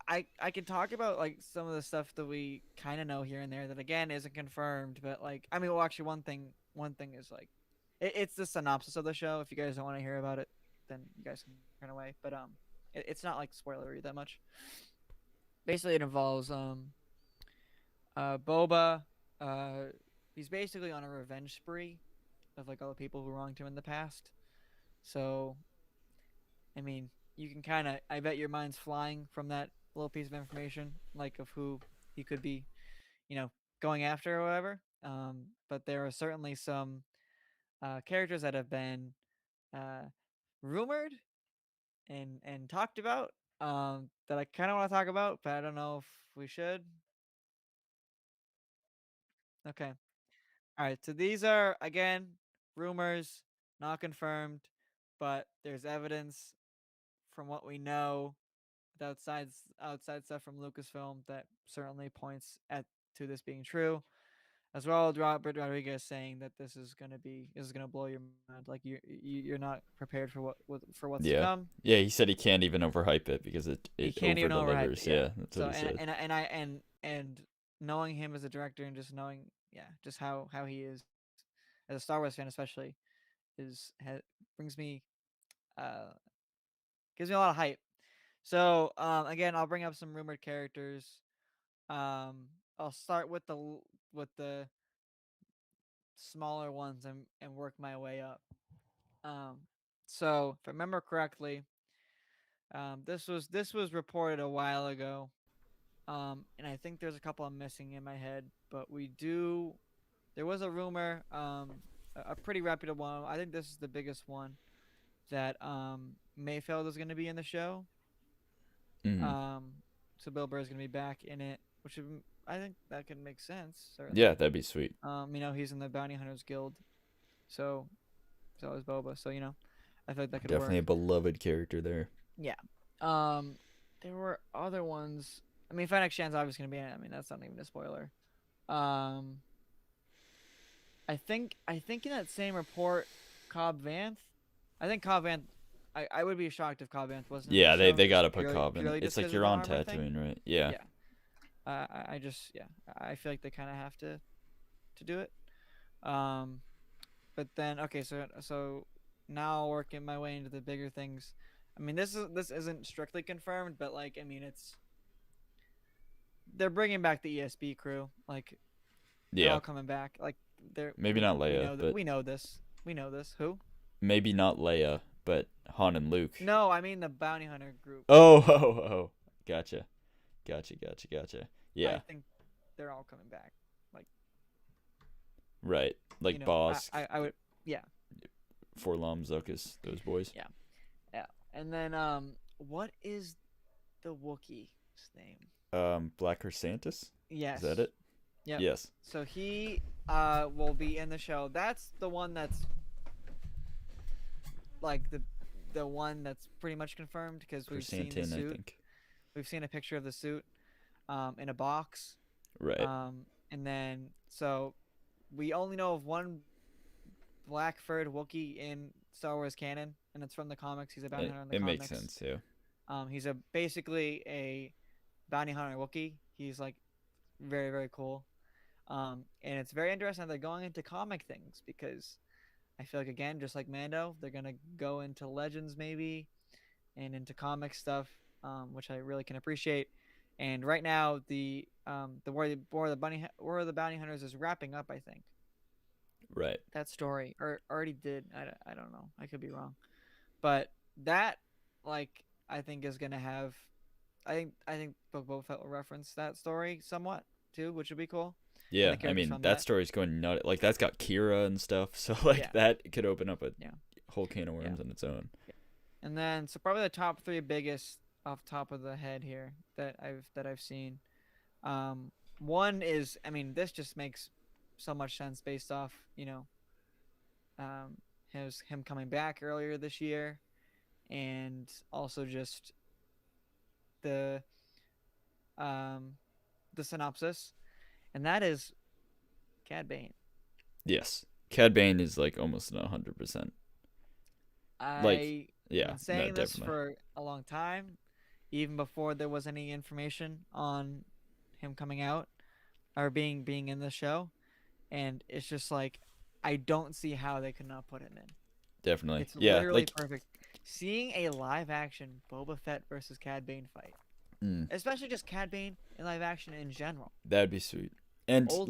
I can talk about like some of the stuff that we kind of know here and there that again isn't confirmed, but like I mean, well, actually, one thing is like it's the synopsis of the show. If you guys don't want to hear about it, then you guys can turn away. But it's not like spoilery that much. Basically, it involves Boba. He's basically on a revenge spree of like all the people who wronged him in the past. So, I mean, you can kind of, I bet your mind's flying from that little piece of information, like of who he could be, you know, going after or whatever. But there are certainly some characters that have been uh, rumored and talked about that I kind of want to talk about, but I don't know if we should. Okay. All right, so these are again rumors, not confirmed, but there's evidence from what we know, the outside stuff from Lucasfilm that certainly points at to this being true, as well as Robert Rodriguez saying that this is gonna blow your mind, like you're not prepared for for what's to Yeah. come. Yeah, he said he can't even overhype it because He it can't over even overhype it, delivers. yeah. Yeah, that's what So he said. and knowing him as a director and just knowing just how he is as a Star Wars fan especially brings me uh gives me a lot of hype. So again, I'll bring up some rumored characters. Um, I'll start with the smaller ones and work my way up. Um, so if I remember correctly, this was reported a while ago. And I think there's a couple I'm missing in my head, but we do. There was a rumor, a pretty reputable one. I think this is the biggest one that Mayfeld is going to be in the show. Hmm. Um, so Bill Burr is going to be back in it, I think that could make sense. Yeah, Certainly. that'd be sweet. He's in the Bounty Hunters Guild, so so is Boba. So I feel like that could Definitely work. a beloved character there. Yeah. Um, there were other ones. I mean, Fennec Shan's obviously going to be in it. I mean, that's not even a spoiler. Um, I think in that same report, Cobb Vanth I think Cobb Vanth. I would be shocked if Cobb Vanth wasn't in Yeah, the show. they Just gotta put purely, Cobb in it. purely It's just like because of you're the on armor thing. Tatooine, right? Yeah. Yeah. I just I feel like they kind of have to do it. Um, but then okay, so now working my way into the bigger things. I mean, this isn't strictly confirmed, but like I mean, they're bringing back the ESB crew. Like they're Yeah. all coming back. Like they're Maybe not we Leia, know that but we know this. We know this. Who? maybe not Leia, but Han and Luke. No, I mean the bounty hunter group. Oh, oh, oh. Gotcha. Gotcha. Yeah. I think they're all coming back. Like Right. Like you know, Boss, I would yeah. Forlom, Zuckus, those boys. Yeah. Yeah. And then what is the Wookiee's name? Black Chrysanthus? Yes. Is that it? Yeah. Yes. So he will be in the show. That's the one that's like the one that's pretty much confirmed because we've seen the Chrysanthemum, I suit. think. We've seen a picture of the suit in a box. Right. And then so we only know of one black furred Wookiee in Star Wars canon, and it's from the comics. He's a bounty hunter in the It comics. makes sense, yeah. He's basically a bounty hunter Wookiee. He's like very, very cool. And it's very interesting that they're going into comic things because I feel like again, just like Mando, they're gonna go into legends maybe and into comic stuff, which I really can appreciate. And right now, the War of the Bounty Hunters is wrapping up. I think Right. that story or already did. I don't know. I could be wrong, but that like I think is gonna have. I think Boba Fett will reference that story somewhat too, which would be cool. Yeah, I characters mean from that that. story's going nuts. Like that's got Kira and stuff, so like Yeah. that could open up a Yeah. whole can of worms on its own. And then so probably the top three biggest off top of the head here that I've seen. One is I mean this just makes so much sense based off him coming back earlier this year, and also just the synopsis, and that is Cad Bane. Yes, Cad Bane is like almost 100%. I've Yeah, been saying this definitely. for a long time, even before there was any information on him coming out or being in the show, and it's just like I don't see how they could not put him in. Definitely. It's Yeah, literally like perfect. Seeing a live action Boba Fett versus Cad Bane fight, especially just Cad Bane in live action in general. that'd be sweet. And Old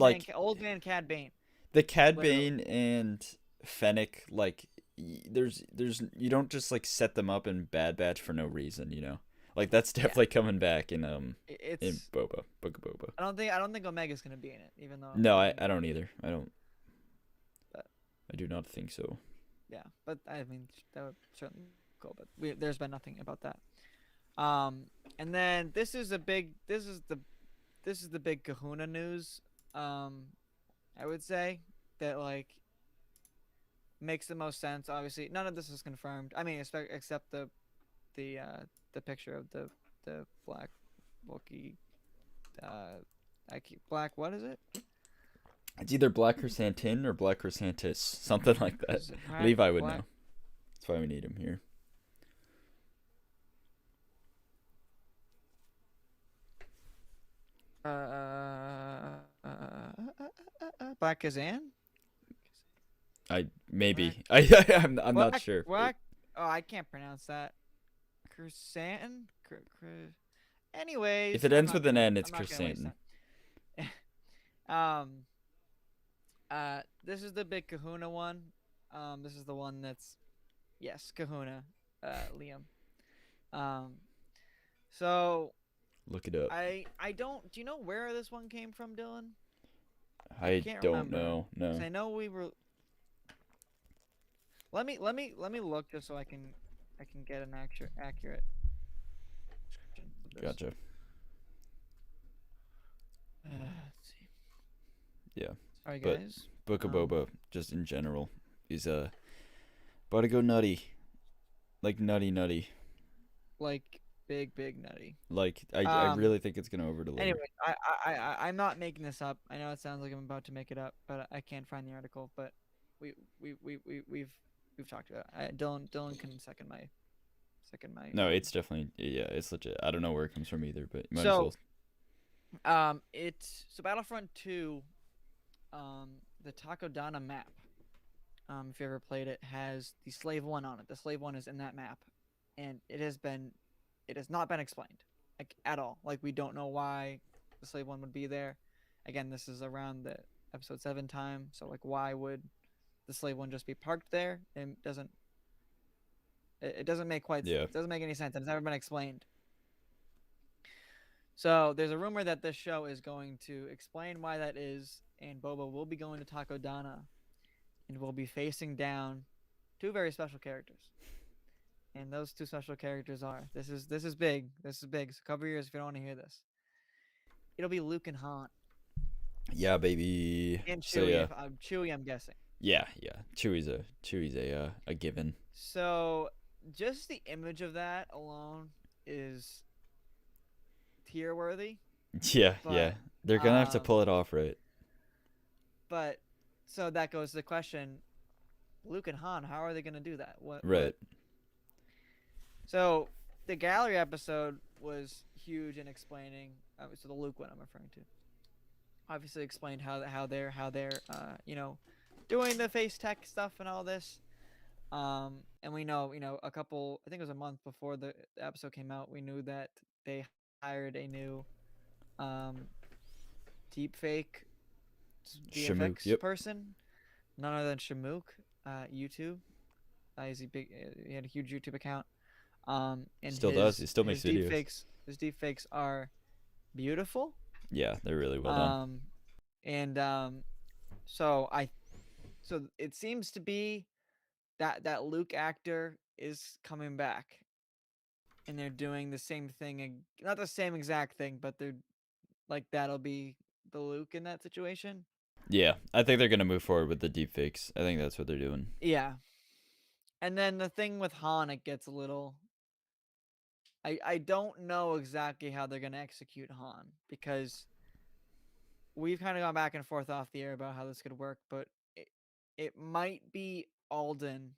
man Cad Bane. the Cad literally. Bane and Fennec, like there's you don't just like set them up in Bad Batch for no reason, you know. Like that's definitely coming back in It's Book of Boba. I don't think Omega's gonna be in it, even though. No, I don't either. I don't. But- I do not think so. Yeah, but I mean that would certainly be cool. But there's been nothing about that. And then this is the big Kahuna news. I would say that like makes the most sense. Obviously, none of this is confirmed. I mean, except the picture of the black Wookiee. Black. What is it? It's either Black Chrysanthemum or Black Chrysanthus, something like that. Is it black- Levi would black- know. That's why we need him here. Black Kazan? Maybe I'm not Black, sure. Black. Oh, I can't pronounce that. Chrysanthemum. Anyways, If it I'm ends not with an gonna- N, it's I'm not gonna waste Chrysanthemum. time. This is the big Kahuna one. This is the one that's, yes, Kahuna, Liam. So Look it up. I don't. Do you know where this one came from, Dylan? I can't don't remember. know. 'Cause No. I know we were. Let me look just so I can get an accurate description of this. Gotcha. Let's see. Yeah. Sorry, But- guys. Book of Um, Boba, just in general, is about to go nutty, like nutty. Like big nutty. Like I Um, really think it's gonna over deliver. Anyway, I'm not making this up. I know it sounds like I'm about to make it up, but I can't find the article. But we've we've talked about. Dylan can second my. No, it's definitely it's legit. I don't know where it comes from either, but you might as So well. it's so Battlefront 2, the Takodana map. If you ever played it, has the Slave One on it. The Slave One is in that map, and it has not been explained, like at all. Like we don't know why the Slave One would be there. Again, this is around the episode 7 time, so like why would the Slave One just be parked there? It doesn't make it doesn't make any sense, and it's never been explained. So there's a rumor that this show is going to explain why that is, and Boba will be going to Takodana, and will be facing down 2 very special characters. And those 2 special characters are this is big. This is big. So cover your ears if you don't want to hear this. It'll be Luke and Han. Yeah, baby. And Chewie. So, yeah. Chewie, I'm guessing. Yeah. Chewie's a given. So just the image of that alone is tier worthy. Yeah. They're gonna have to pull it off, right? But so that goes to the question: Luke and Han, how are they gonna do that? Right. So the gallery episode was huge in explaining. So the Luke one I'm referring to, obviously explained how they're doing the face tech stuff and all this. And we know I think it was a month before the episode came out, we knew that they hired a new deep fake VFX person, none other than Shamook, YouTube. He had a huge YouTube account. And still does. He still makes videos. His deepfakes are beautiful. Yeah, they're really well done. So it seems to be that Luke actor is coming back, and they're doing the same thing, not the same exact thing, but they're like that'll be the Luke in that situation. Yeah, I think they're gonna move forward with the deepfakes. I think that's what they're doing. Yeah, and then the thing with Han, it gets a little. I don't know exactly how they're gonna execute Han, because we've kind of gone back and forth off the air about how this could work, but it might be Alden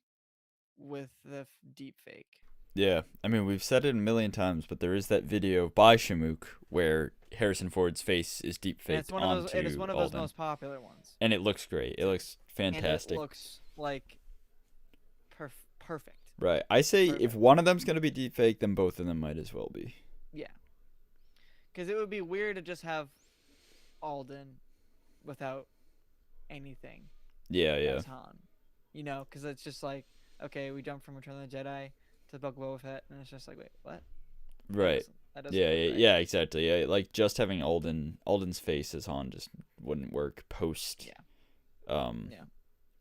with the deep fake. Yeah, I mean, we've said it a million times, but there is that video by Shamook where Harrison Ford's face is deep faked onto It is one of those Alden. most popular ones, and it looks great. It looks fantastic. And it looks like perfect. Right. I say Perfect. If one of them's gonna be deep fake, then both of them might as well be. Yeah, because it would be weird to just have Alden without anything. Yeah. As Han, because it's just like, okay, we jumped from Return of the Jedi to Boba Fett, and it's just like, wait, what? Right. That doesn't work, right? Yeah, exactly. Yeah, like just having Alden's face as Han just wouldn't work post. Yeah.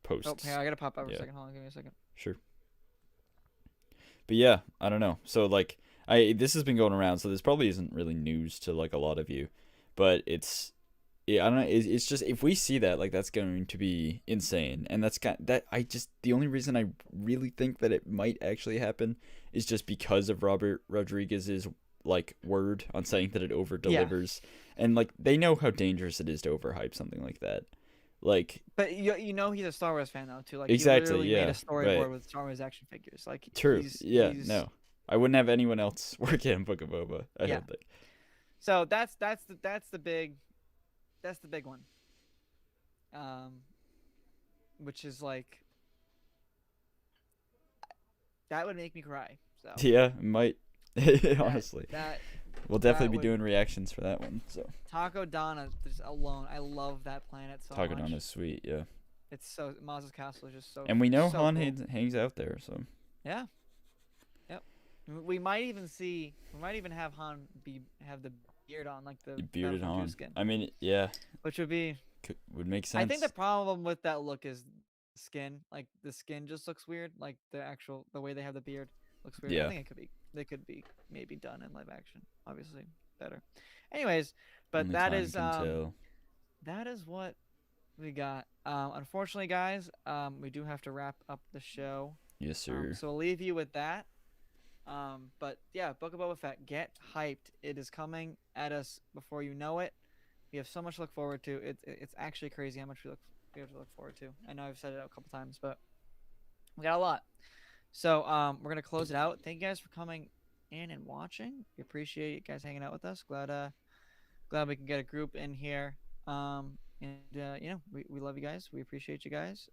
Post. Oh, hey, I gotta pop out for a second. Hold on, give me a second. Sure. But yeah, I don't know. So like, this has been going around, so this probably isn't really news to like a lot of you, but I don't know. It's just, if we see that, like, that's going to be insane, and the only reason I really think that it might actually happen is just because of Robert Rodriguez's like word on saying that it over delivers, and like they know how dangerous it is to overhype something like that. Like, but he's a Star Wars fan though too. Like, exactly, he yeah, made a storyboard right. with Star Wars action figures. Like, true, no, I wouldn't have anyone else working in Book of Boba. I don't think. So that's the big one. Which is like, that would make me cry. So yeah, it might. Honestly, we'll definitely be doing reactions for that one. So Takodana just alone, I love that planet so much. Takodana's sweet, yeah. It's so Maz's castle is just so. And we know so Han cool. hangs out there, so. Yeah. Yep. We might even have Han have the beard on, like the bearded Han. Skin. I mean, yeah. Which would make sense. I think the problem with that look is skin. Like, the skin just looks weird. Like, the way they have the beard looks weird. Yeah. I think they could be maybe done in live action. Obviously better. Anyways, but Only that time is can tell. that is what we got. Unfortunately, guys, we do have to wrap up the show. Yes, sir. So we'll leave you with that. But yeah, Book of Boba Fett, get hyped. It is coming at us before you know it. We have so much to look forward to. It's actually crazy how much we have to look forward to. I know I've said it a couple times, but We got a lot. So we're gonna close it out. Thank you guys for coming in and watching. We appreciate you guys hanging out with us. Glad we can get a group in here. And we love you guys. We appreciate you guys.